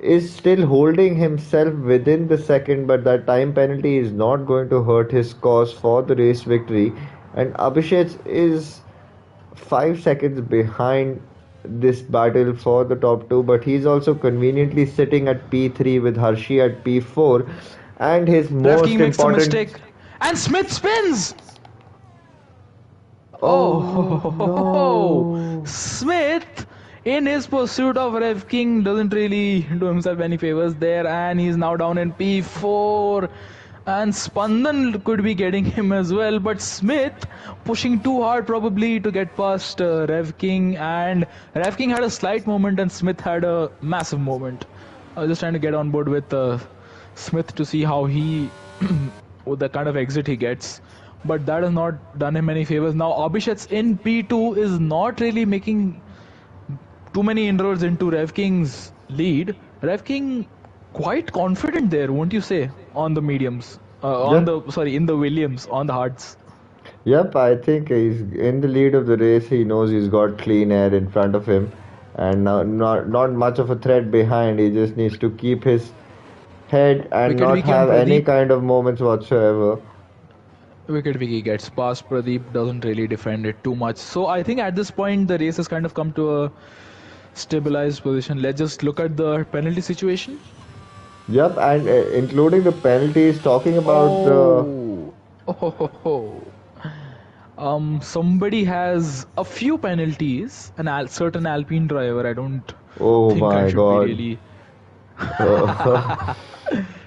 is still holding himself within the second, but that time penalty is not going to hurt his cause for the race victory. And Abhishek is 5 seconds behind this battle for the top two, but he's also conveniently sitting at P3 with Hershey at P4. And his Ref most King makes a important. mistake. And Smith spins! Oh Oh, no. Smith, in his pursuit of Rev King, doesn't really do himself any favors there, and he's now down in P4. And Spandan could be getting him as well, but Smith pushing too hard probably to get past Rev King, and Rev King had a slight moment, and Smith had a massive moment. I was just trying to get on board with Smith to see how he, with the kind of exit he gets. But that has not done him any favors. Now Abhishek's in P2 is not really making too many inroads into Rev King's lead. Rev King quite confident there, won't you say, on the mediums? Yeah. In the Williams, on the hards. Yep, I think he's in the lead of the race. He knows he's got clean air in front of him, and now not much of a threat behind. He just needs to keep his head and Wicket not Wiki and have any Pradeep. kind of moments whatsoever. Wicket Wiki gets past. Pradeep doesn't really defend it too much. So I think at this point the race has kind of come to a stabilized position. Let's just look at the penalty situation. Yep, and including the penalties. Talking about the Oh, oh. Somebody has a few penalties. Certain Alpine driver. I don't oh think I my should be God. really.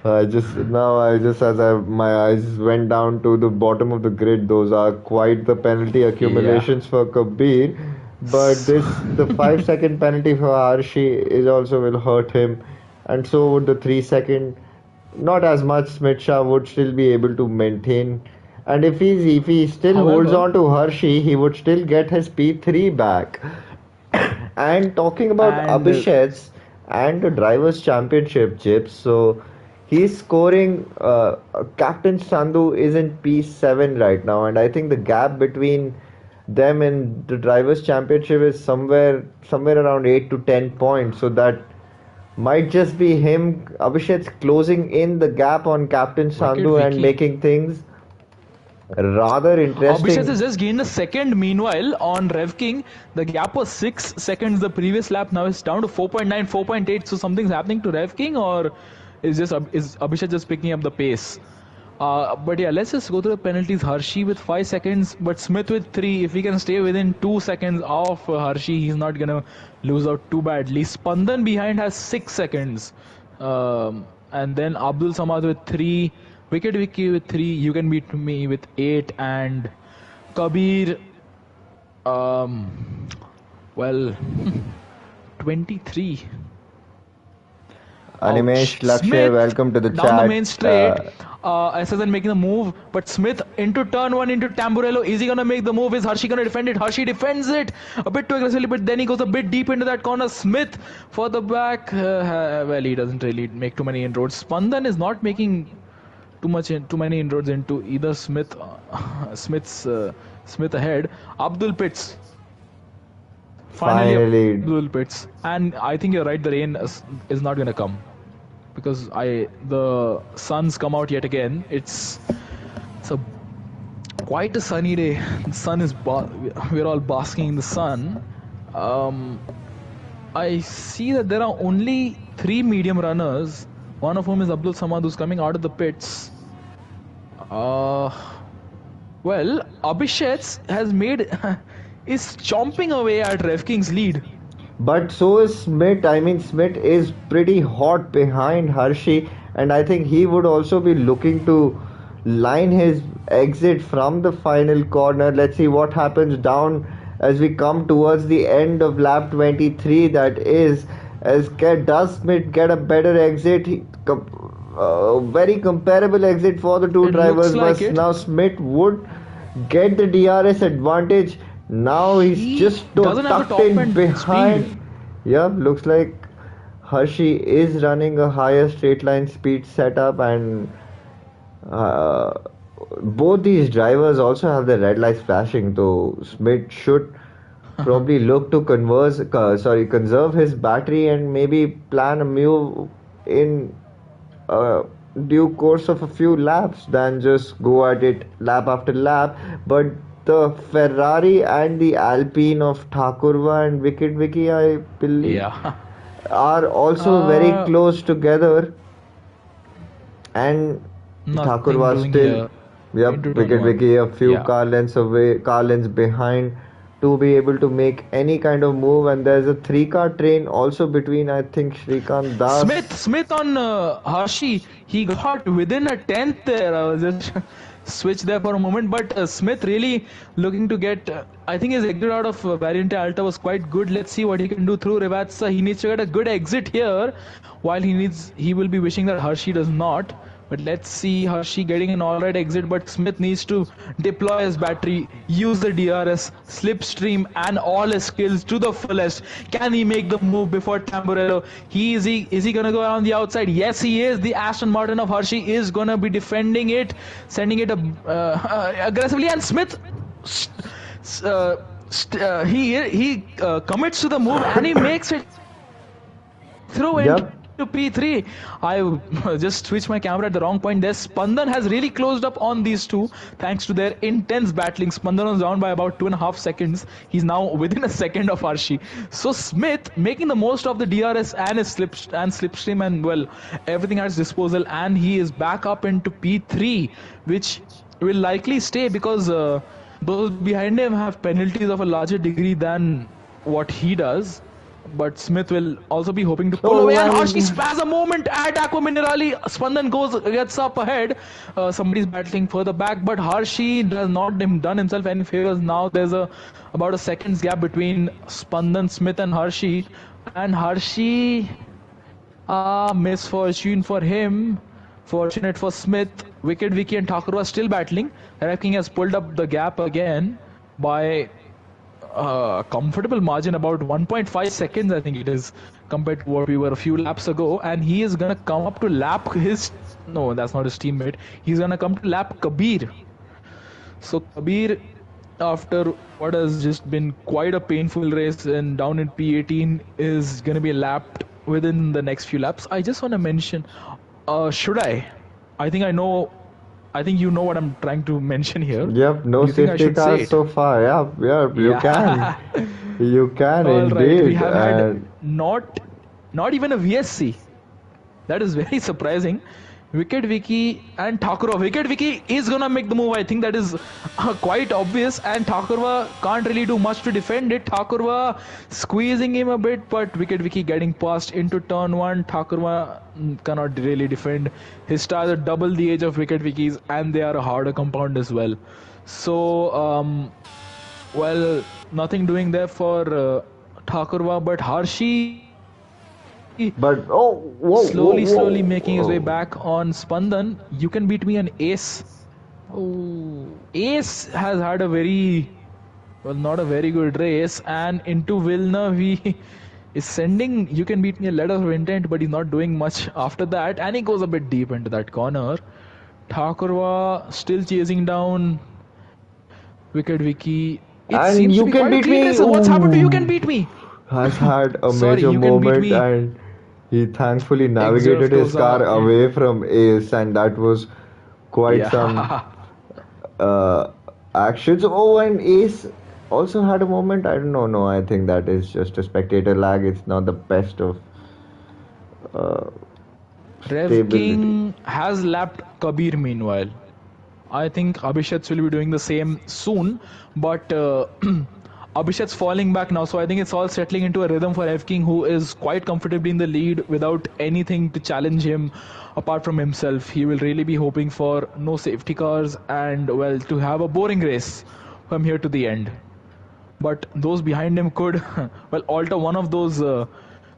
I just as my eyes went down to the bottom of the grid, those are quite the penalty Yeah. accumulations for Kabir. But So, the 5 second penalty for Arshi is also will hurt him, and so would the 3 second. Not as much. Smith Shah would still be able to maintain, and if he still holds however, on to Hershey, he would still get his P3 back. And talking about and Abhishek's and the Drivers' Championship chips, so he's scoring. Captain Sandhu is in P7 right now, and I think the gap between them and the Drivers' Championship is somewhere around 8 to 10 points. So that might just be him, Abhishek's closing in the gap on Captain Wicket Sandhu and Wiki. making things rather Abhishek has interesting. just gained a second. Meanwhile, on Rev King, the gap was 6 seconds the previous lap. Now it's down to 4.9, 4.8. So something's happening to Rev King, or is Abhishek just picking up the pace? But yeah, let's just go through the penalties. Hershey with 5 seconds, but Smith with 3. If he can stay within 2 seconds of Hershey, he's not gonna lose out too badly. Spandan behind has 6 seconds. And then Abdul Samad with 3. Wicket Wiki with 3. You can beat me with 8. And Kabir, um, well, 23. Animesh Ouch. Lakshay, Smith welcome to the down the main chat. straight. SSN making the move, but Smith into turn one into Tamburello. Is he gonna make the move? Is Hershey gonna defend it? Hershey defends it a bit too aggressively, but then he goes a bit deep into that corner. Smith for the back. Well, he doesn't really make too many inroads. Spandan is not making too many inroads into either Smith ahead. Abdul Pitts. Finally, Finally, Abdul Pitts. And I think you're right. The rain is not gonna come because the sun's come out yet again. It's a quite a sunny day. The sun is we're all basking in the sun. Um, I see that there are only 3 medium runners. One of whom is Abdul Samad, who's coming out of the pits. Uh, well, Abhishek has made is chomping away at Rev King's lead. but so is Smith. I mean, Smith is pretty hot behind Hershey, and I think he would also be looking to line his exit from the final corner. Let's see what happens down as we come towards the end of lap 23. That is, does Smith get a better exit? Very comparable exit for the two It looks drivers, like but it. now Smith would get the DRS advantage. Now he's He just doesn't have the tucked top in end speed. behind. Yeah, looks like Hershey is running a higher straight line speed setup, and uh, both these drivers also have the red lights flashing. So Smith should probably look to conserve his battery and maybe plan a move in uh, due course of a few laps than just go at it lap after lap. But the Ferrari and the Alpine of Thakurva and Wicket Wiki, I believe, Yeah. are also very Uh, close together. And Nothing Thakurva doing still here. Yep, into turn Wicket one. Wiki a few Yeah. car lengths away, car lengths behind to be able to make any kind of move. And there's a three-car train also between, I think, Shrikant Das. Smith on Hershey, he got within a tenth there. I was just switch there for a moment, but Smith really looking to get. I think his exit out of Variante Alta was quite good. Let's see what he can do through Revatsa. He needs to get a good exit here. While he will be wishing that Hershey does not. But let's see Hershey getting an alright exit, but Smith needs to deploy his battery, use the DRS, slipstream and all his skills to the fullest. Can he make the move before Tamburello? Is he gonna go around the outside? Yes, he is. The Aston Martin of Hershey is gonna be defending it, sending it aggressively, and Smith commits to the move and he makes it through into Yep. P3. I just switched my camera at the wrong point there. Spandan has really closed up on these two thanks to their intense battling. Spandan was down by about 2.5 seconds. He's now within a second of Arshi. So Smith making the most of the DRS and his slipstream and well everything at his disposal, and he is back up into P3, which will likely stay because those behind him have penalties of a larger degree than what he does. But Smith will also be hoping to pull away, and Harshi spaz a moment at Aqua Minerali. Spandan gets up ahead. Somebody's battling further back, but Harshi does not done himself any favors. Now there's about a second's gap between Spandan, Smith, and Harshi, and Harshi. Misfortune for him. Fortunate for Smith. Wicket Wiki and Thakur are still battling. Rev King has pulled up the gap again by comfortable margin, about 1.5 seconds I think it is, compared to what we were a few laps ago, and he is gonna come up to lap his, no, that's not his teammate, he's gonna come to lap Kabir. So Kabir, after what has just been quite a painful race and down in P18, is gonna be lapped within the next few laps. I just want to mention, should I think you know what I'm trying to mention here. Yep, no Do you think I safety should say cars it? so far. Yeah, you can. You can All right, we indeed. have had And not even a VSC. That is very surprising. Wicket Wiki and Thakurva. Wicket Wiki is gonna make the move. I think that is quite obvious, and Thakurva can't really do much to defend it. Thakurva squeezing him a bit, but Wicket Wiki getting past into turn one. Thakurva cannot really defend. His stars are double the age of Wicket Wiki's, and they are a harder compound as well. So, well, nothing doing there for Thakurva, but Harshi but oh, slowly making his way whoa. back on Spandan. You can beat me an Ace. Oh, Ace has had a very, well, not a very good race, and into Vilna he is sending you can beat me a letter of intent, but he's not doing much after that, and he goes a bit deep into that corner. Thakurva still chasing down Wicket Wiki. It And seems to you be can quite a beat clean me. race. What's happened to You Can Ooh, Beat Me? has had a Sorry, major You Can Beat moment, Me. and he thankfully navigated Exerve his those car are. away from Ace, and that was quite some Yeah. uh, actions. Oh, and Ace also had a moment. I don't know. No, I think that is just a spectator lag. It's not the best of uh, Rev stability. King has lapped Kabir meanwhile. I think Abhishek's will be doing the same soon, but Abhishek's falling back now, so I think it's all settling into a rhythm for Rev King, who is quite comfortably in the lead without anything to challenge him apart from himself. He will really be hoping for no safety cars and, well, to have a boring race from here to the end. But those behind him could, well, alter one of those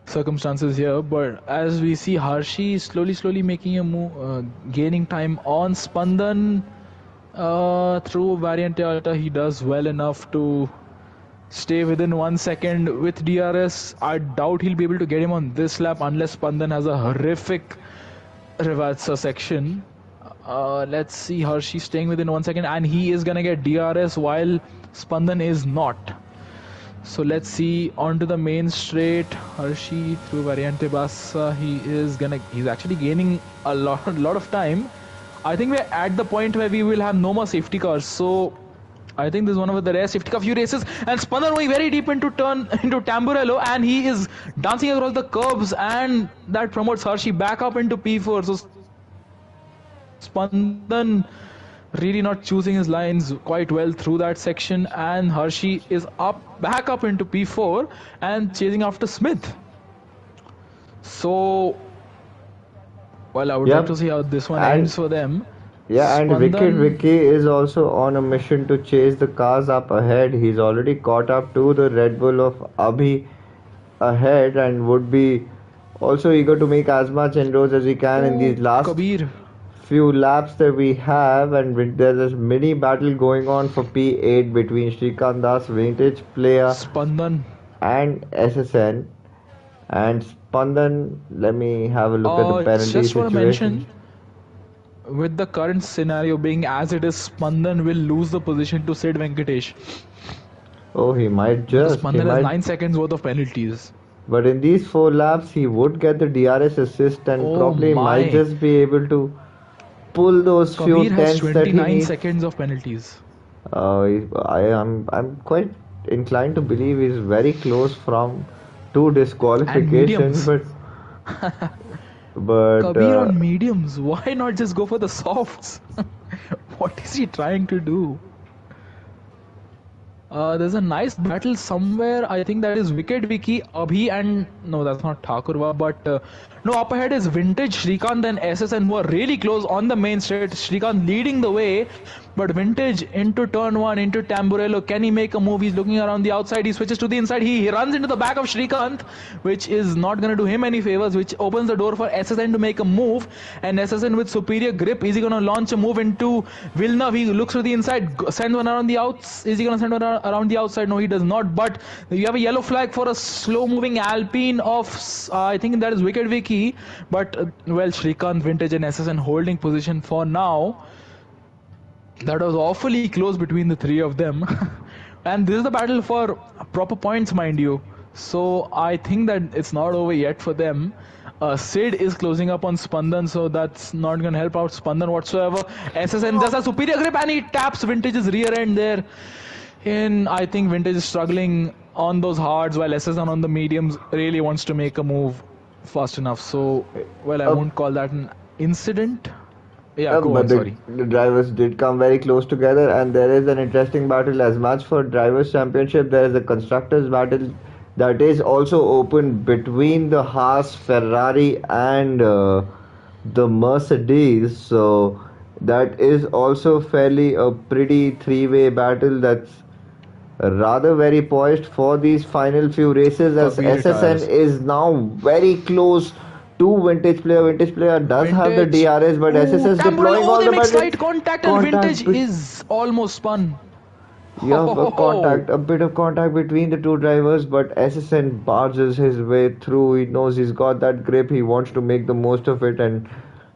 circumstances here. But as we see Harshi slowly making a move, gaining time on Spandan through Variante Alta, he does well enough to stay within 1 second with DRS. I doubt he'll be able to get him on this lap unless Spandan has a horrific Revatsa section. Let's see, Hershey staying within 1 second, and he is gonna get DRS while Spandan is not. So let's see, onto the main straight. Hershey through Variante Bassa. He's actually gaining a lot of time. I think we're at the point where we will have no more safety cars. So I think this is one of the rare safety car few races, and Spandan going very deep into Tamburello, and he is dancing across the curbs, and that promotes Hershey back up into P4. So Spandan really not choosing his lines quite well through that section, and Hershey is back up into P4 and chasing after Smith. So, well, I would love Yep. to see how this one And ends for them. yeah, and Wicked Spandan, Vicky is also on a mission to chase the cars up ahead. He's already caught up to the Red Bull of Abhi ahead and would be also eager to make as much inroads as he can in these oh, last Kabir, few laps that we have. And there's a mini battle going on for P8 between Shrikant Das, vintage player, Spandan. and SSN. And Spandan, let me have a look at the penalty Just want to situation. mention, with the current scenario being as it is, Spandan will lose the position to Sid Venkatesh Oh, he might because just, he Spandan has might. 9 seconds worth of penalties. But in these 4 laps, he would get the DRS assist and Oh probably might my. just be able to pull those few Kabir has tenths that he 29 needs. seconds of penalties. I'm quite inclined to believe he's very close from two And disqualifications, mediums. but Kabir on mediums. Why not just go for the softs? What is he trying to do? There's a nice battle somewhere. I think that is Wicked Vicky, Abhi, and no, that's not Thakurva. But no, up ahead is Vintage, Shrikant, and SSN who are really close on the main straight. Shrikant leading the way, but Vintage into turn one into Tamburello. Can he make a move? He's looking around the outside. He switches to the inside. He runs into the back of Shrikant, which is not going to do him any favors. Which opens the door for SSN to make a move. And SSN with superior grip, is he going to launch a move into Villeneuve? He looks to the inside, sends one around the outs. Is he going to send one around the outside? No, he does not. But you have a yellow flag for a slow-moving Alpine of I think that is Wicked Vicky. But well, Shrikant, Vintage, and SSN holding position for now. That was awfully close between the three of them. And this is the battle for proper points, mind you. So I think that it's not over yet for them. Sid is closing up on Spandan, so that's not going to help out Spandan whatsoever. SSN just a superior grip and he taps Vintage's rear end there. And I think Vintage is struggling on those hards while SSN on the mediums really wants to make a move fast enough. So, well, I uh, won't call that an incident. Yeah, go but on, sorry. the drivers did come very close together, and there is an interesting battle as much for drivers' championship. There is a constructors' battle that is also open between the Haas, Ferrari, and the Mercedes. So that is also fairly a pretty three-way battle that's rather very poised for these final few races as Kabir SSN retires. is now very close to Vintage Player. Vintage Player does have the Vintage. DRS, but Ooh, SSS Tamburello. deploying Oh, all they the make buttons. slight contact, and Contact, Vintage is almost spun. you have a Oh, contact, a bit of contact between the two drivers, but SSN barges his way through. He knows he's got that grip. He wants to make the most of it and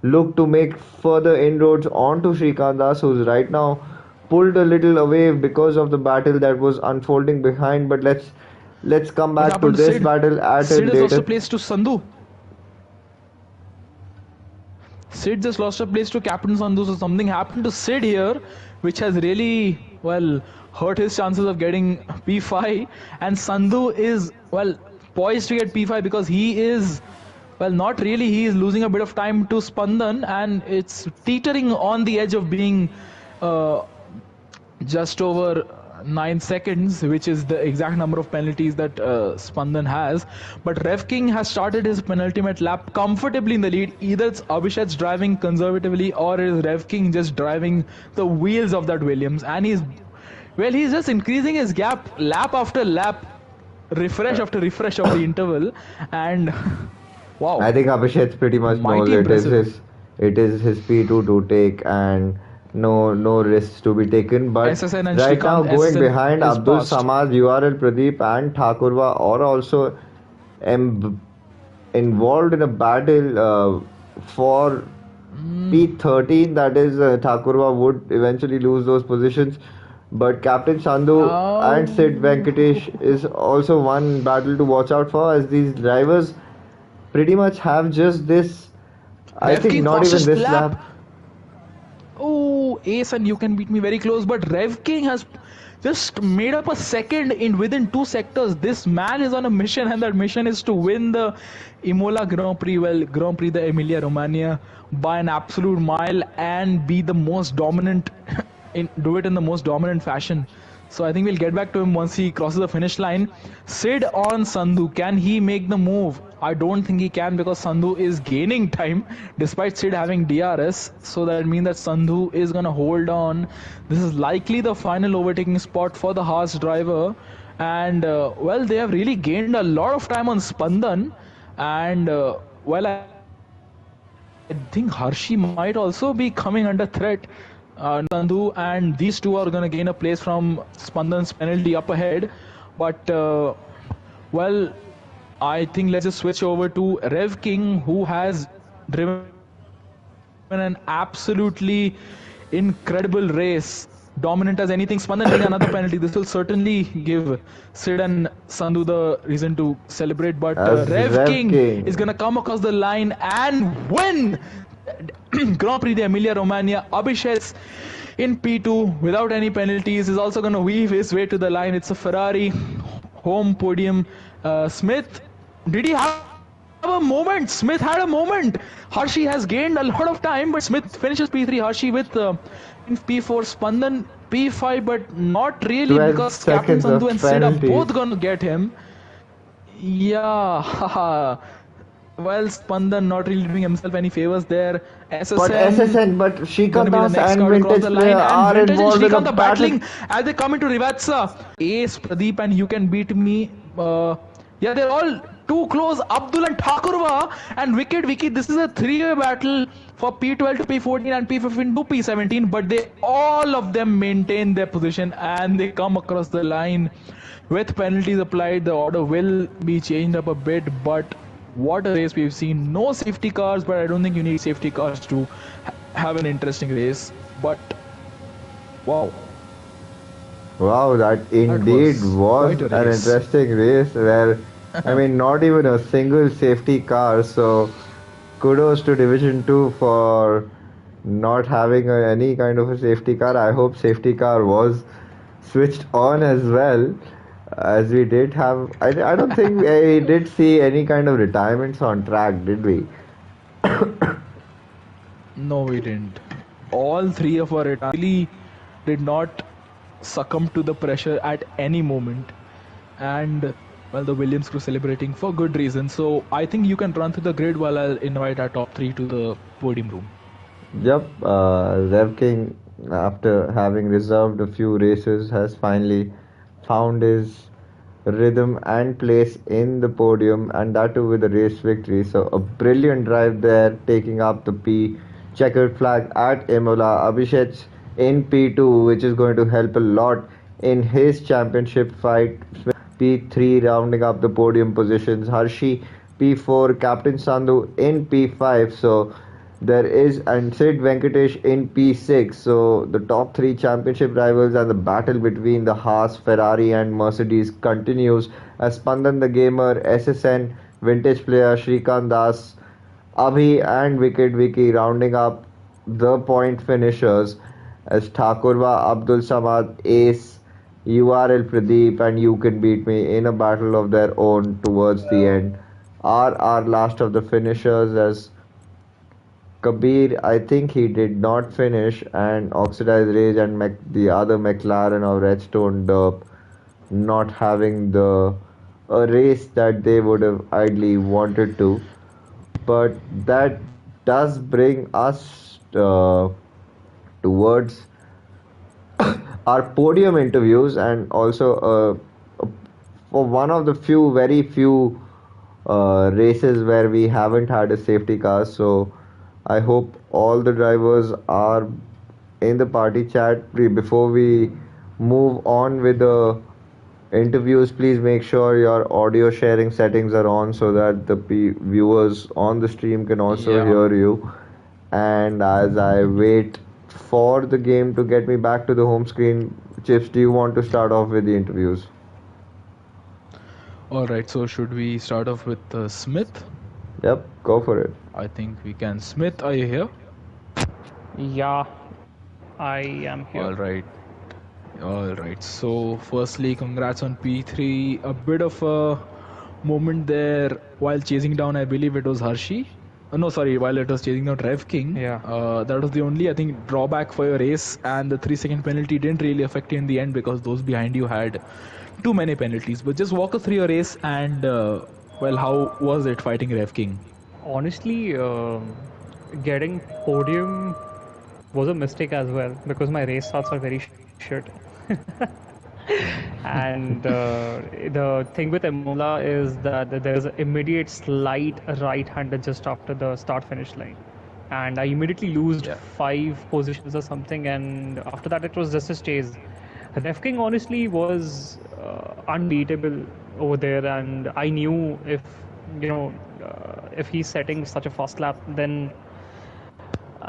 look to make further inroads onto Shrikant Das, who's right now pulled a little away because of the battle that was unfolding behind. But let's come what back to happened to this Sid? battle at a Sid has lost a later. place to Sandhu. Sid just lost a place to Captain Sandhu, so something happened to Sid here, which has really, well, hurt his chances of getting P5. And Sandhu is, well, poised to get P5 because he is, well, not really. He is losing a bit of time to Spandan, and it's teetering on the edge of being uh, just over 9 seconds, which is the exact number of penalties that Spandan has. But Rev King has started his penultimate lap comfortably in the lead. Either it's Abhishek's driving conservatively or is Rev King just driving the wheels of that Williams. And he's just increasing his gap lap after lap, refresh after refresh of the interval. And I wow, think Abhishek pretty much knows mighty impressive. it is his P2 to take and no risks to be taken. But SSN and right now Shrikant, going SSN behind is Abdul past. Samad, URL Pradeep and Thakurva are also em- involved in a battle for P13. That is Thakurva would eventually lose those positions. But Captain Sandhu and Sid Venkatesh is also one battle to watch out for as these drivers pretty much have just this. I Rev think King not even fastest this lap. lap. Oh, Ace and You Can Beat Me very close, but Rev King has just made up a second in within two sectors. This man is on a mission, and that mission is to win the Imola Grand Prix, well, Grand Prix the Emilia Romagna, by an absolute mile and be the most dominant, do it in the most dominant fashion. So I think we'll get back to him once he crosses the finish line. Sid on Sandhu, can he make the move? I don't think he can, because Sandhu is gaining time despite Sid having DRS. So that means that Sandhu is going to hold on. This is likely the final overtaking spot for the Haas driver. And well, they have really gained a lot of time on Spandan. And well, I think Hershey might also be coming under threat. Sandhu and these two are going to gain a place from Spandan's penalty up ahead. But well, I think let's just switch over to Rev King, who has driven an absolutely incredible race, dominant as anything. Spandan getting another penalty. This will certainly give Sid and Sandhu the reason to celebrate. But As Rev Rev King King. is going to come across the line and win Grand Prix de Emilia Romagna. Abhishek in P2 without any penalties is also going to weave his way to the line. It's a Ferrari home podium. Smith, did he have a moment? Smith had a moment. Hershey has gained a lot of time, but Smith finishes P3. Hershey with in P4, Spandan P5, but not really, 12 because Captain seconds of Sandhu and Sid are penalties. both going to get him. Yeah, well, Spandan not really doing himself any favors there. But SSN SSN, but gonna be the Shrikant next and car to cross Vintage the player line, and are Vintage and involved in a Shrikant are battle. battling as they come into Rivatsa. Ace, Pradeep, and You Can Beat Me. Yeah, they're all too close. Abdul and Thakurva and Wicked Vicky. This is a three-way battle for P12 to P14 and P15 to P17, but they all of them maintain their position and they come across the line with penalties applied. The order will be changed up a bit, but what a race we've seen. No safety cars, but I don't think you need safety cars to have an interesting race. But wow, Wow, that that indeed was was quite a an race. interesting race where, I mean, not even a single safety car. So, kudos to Division 2 for not having any kind of a safety car. I hope safety car was switched on as well, as we did have. I don't think we did see any kind of retirements on track, did we? No, we didn't. All three of our really did not succumb to the pressure at any moment. And well, the Williams crew celebrating for good reason. So I think you can run through the grid while I'll invite our top three to the podium room. Yep, Rev King, after having reserved a few races, has finally found his rhythm and place in the podium, and that too with a race victory. So, a brilliant drive there, taking up the P checkered flag at Imola. Abhishek in P2, which is going to help a lot in his championship fight. P3 rounding up the podium positions. Hershey P4, Captain Sandhu in P5. So there is and Sid Venkatesh in P6. So the top three championship rivals and the battle between the Haas, Ferrari, and Mercedes continues as Spandan the Gamer, SSN, Vintage Player, Shrikant Das, Abhi, and Wicked Vicky rounding up the point finishers as Thakurva, Abdul Samad, Ace, URL Pradeep, and You Can Beat Me in a battle of their own towards the end are our last of the finishers as Kabir, I think he did not finish, and Oxidized Rage and the other McLaren of Redstone Derp not having the a race that they would have ideally wanted to. But that does bring us towards our podium interviews and also for one of the few, very few races where we haven't had a safety car. So I hope all the drivers are in the party chat. Before we move on with the interviews, please make sure your audio sharing settings are on so that the viewers on the stream can also Yeah. hear you. And as I wait for the game to get me back to the home screen, Chips, do you want to start off with the interviews? All right. So should we start off with Smith? Yep, go for it. I think we can. Smith, are you here? Yeah, I am here. All right. All right. So, firstly, congrats on P3. A bit of a moment there while chasing down, I believe it was Hershey. No, sorry, while it was chasing down Rev King. Yeah. That was the only, I think, drawback for your race, and the 3 second penalty didn't really affect you in the end because those behind you had too many penalties. But just walk us through your race and, well, how was it fighting Rev King? Honestly, getting podium was a mistake as well because my race starts are very shit. And the thing with Imola is that there is an immediate slight right-hander just after the start-finish line, and I immediately lost Yeah. 5 positions or something. And after that, it was just a chase. Ref King honestly was unbeatable over there, and I knew if he's setting such a fast lap, then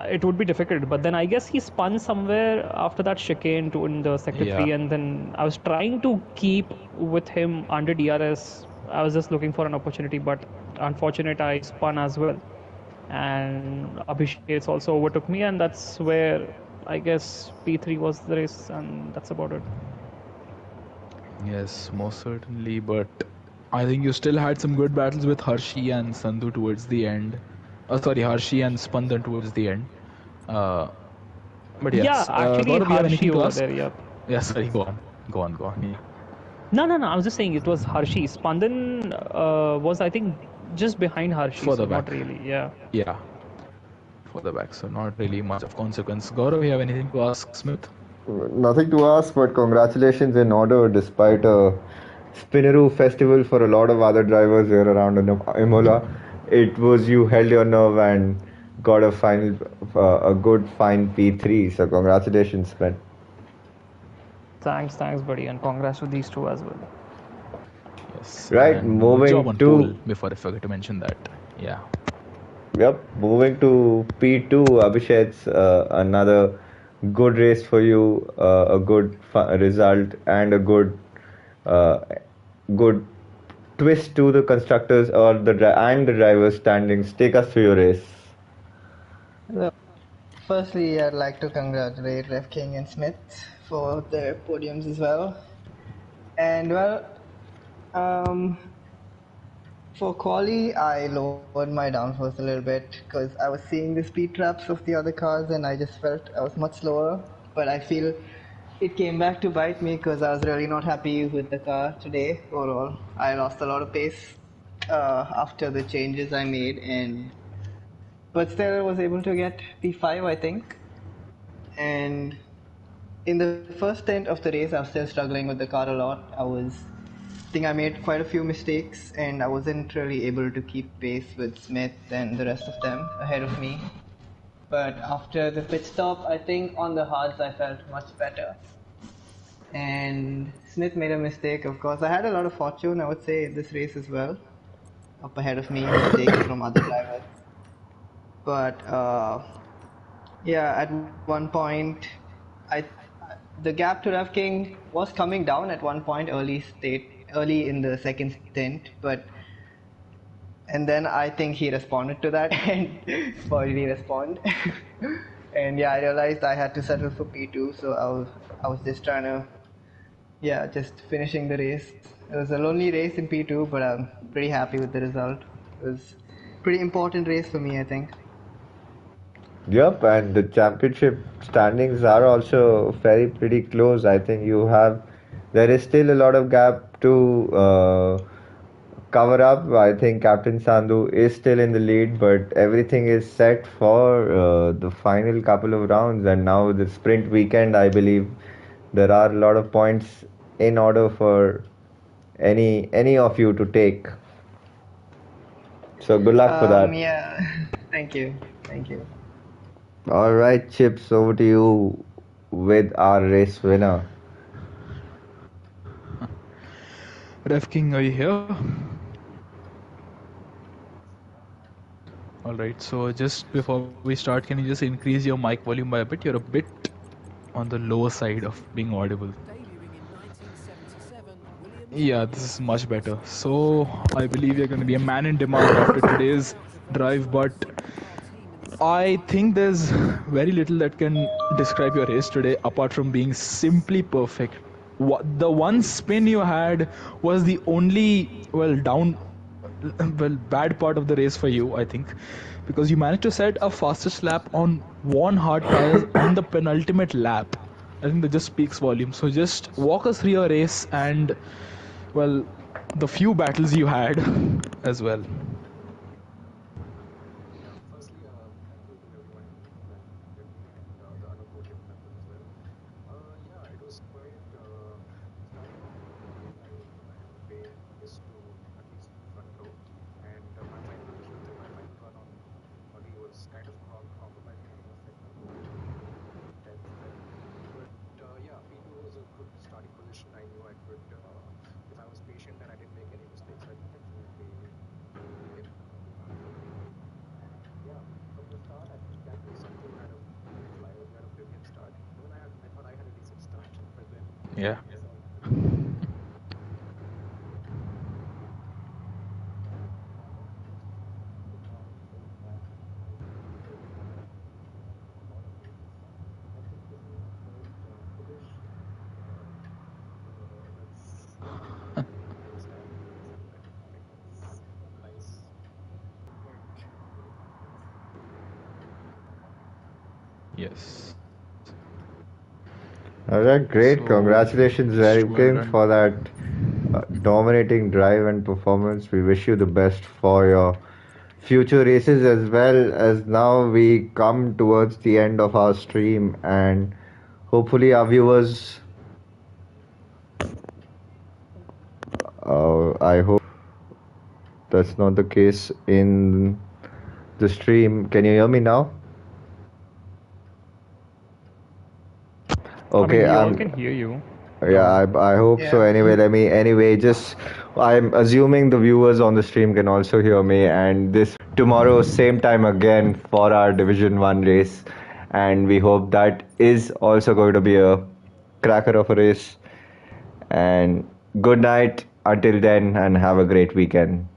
it would be difficult. But then I guess he spun somewhere after that chicane to in the sector Yeah. 3, and then I was trying to keep with him under DRS. I was just looking for an opportunity, but unfortunate I spun as well, and Abhishek also overtook me, and that's where I guess P3 was the race, and that's about it. Yes, most certainly. But I think you still had some good battles with Hershey and Sandhu towards the end. Sorry, Hershey and Spandan towards the end. Uh, but Yeah, yes, actually, Gaurav, you have Hershey anything to over ask? there. Yep. Yeah, sorry, go on. Go on, go on. Yeah. No. I was just saying it was Hershey. Spandan was, I think, just behind Hershey, so Further not back. really. Yeah. Yeah, further back. So not really much of consequence. Gaurav, you have anything to ask Smith? Nothing to ask, but congratulations in order despite a Spinneroo festival for a lot of other drivers here around in Imola. It was you held your nerve and got a good fine P3. So congratulations, man. Thanks, buddy, and congrats to these two as well. Yes. Right, And good job moving on pole, to before I forget to mention that. Yeah. Yep, moving to P2, Abhishek's another good race for you, a good result, and a uh, good twist to the constructors or and the drivers' standings. Take us through your race. So, firstly, I'd like to congratulate Ref King and Smith for their podiums as well. And well, um, for quali, I lowered my downforce a little bit because I was seeing the speed traps of the other cars and I just felt I was much slower. But I feel it came back to bite me because I was really not happy with the car today overall. I lost a lot of pace after the changes I made, but still I was able to get P5, I think. And in the first stint of the race, I was still struggling with the car a lot. I think I made quite a few mistakes, and I wasn't really able to keep pace with Smith and the rest of them ahead of me. But after the pit stop, I think on the hards I felt much better. And Smith made a mistake, of course. I had a lot of fortune, I would say, in this race as well, up ahead of me, mistakes from other drivers. But yeah, at one point, I the gap to Rev King was coming down at one point early in the second stint, and then I think he responded to that and spoiled respond. And yeah, I realized I had to settle for P2, so I was just trying to just finishing the race. It was a lonely race in P2, but I'm pretty happy with the result. It was a pretty important race for me, I think. Yep, and the championship standings are also very pretty close. I think there is still a lot of gap to cover up. I think Captain Sandhu is still in the lead, but everything is set for the final couple of rounds. And now the sprint weekend, I believe there are a lot of points in order for any of you to take. So good luck for that. Yeah, thank you. All right, Chips, over to you with our race winner. Ref King, are you here? Alright, so just before we start, can you just increase your mic volume by a bit? You're a bit on the lower side of being audible. Yeah, this is much better. So, I believe you're going to be a man in demand after today's drive, but I think there's very little that can describe your race today apart from being simply perfect. The one spin you had was the only, bad part of the race for you, I think, because you managed to set a fastest lap on worn hard tires on the penultimate lap. I think that just speaks volumes. So just walk us through your race and, well, the few battles you had as well. Yeah. Yes. All right, great. So Congratulations, just well King, done. for that dominating drive and performance. We wish you the best for your future races as well. As now we come towards the end of our stream, and hopefully our viewers, I hope that's not the case in the stream. Can you hear me now? I mean, Okay, we all I'm can hear you. yeah, I hope so. Yeah. Anyway, just I'm assuming the viewers on the stream can also hear me, and this tomorrow same time again for our Division 1 race, and we hope that is also going to be a cracker of a race. And good night until then, and have a great weekend.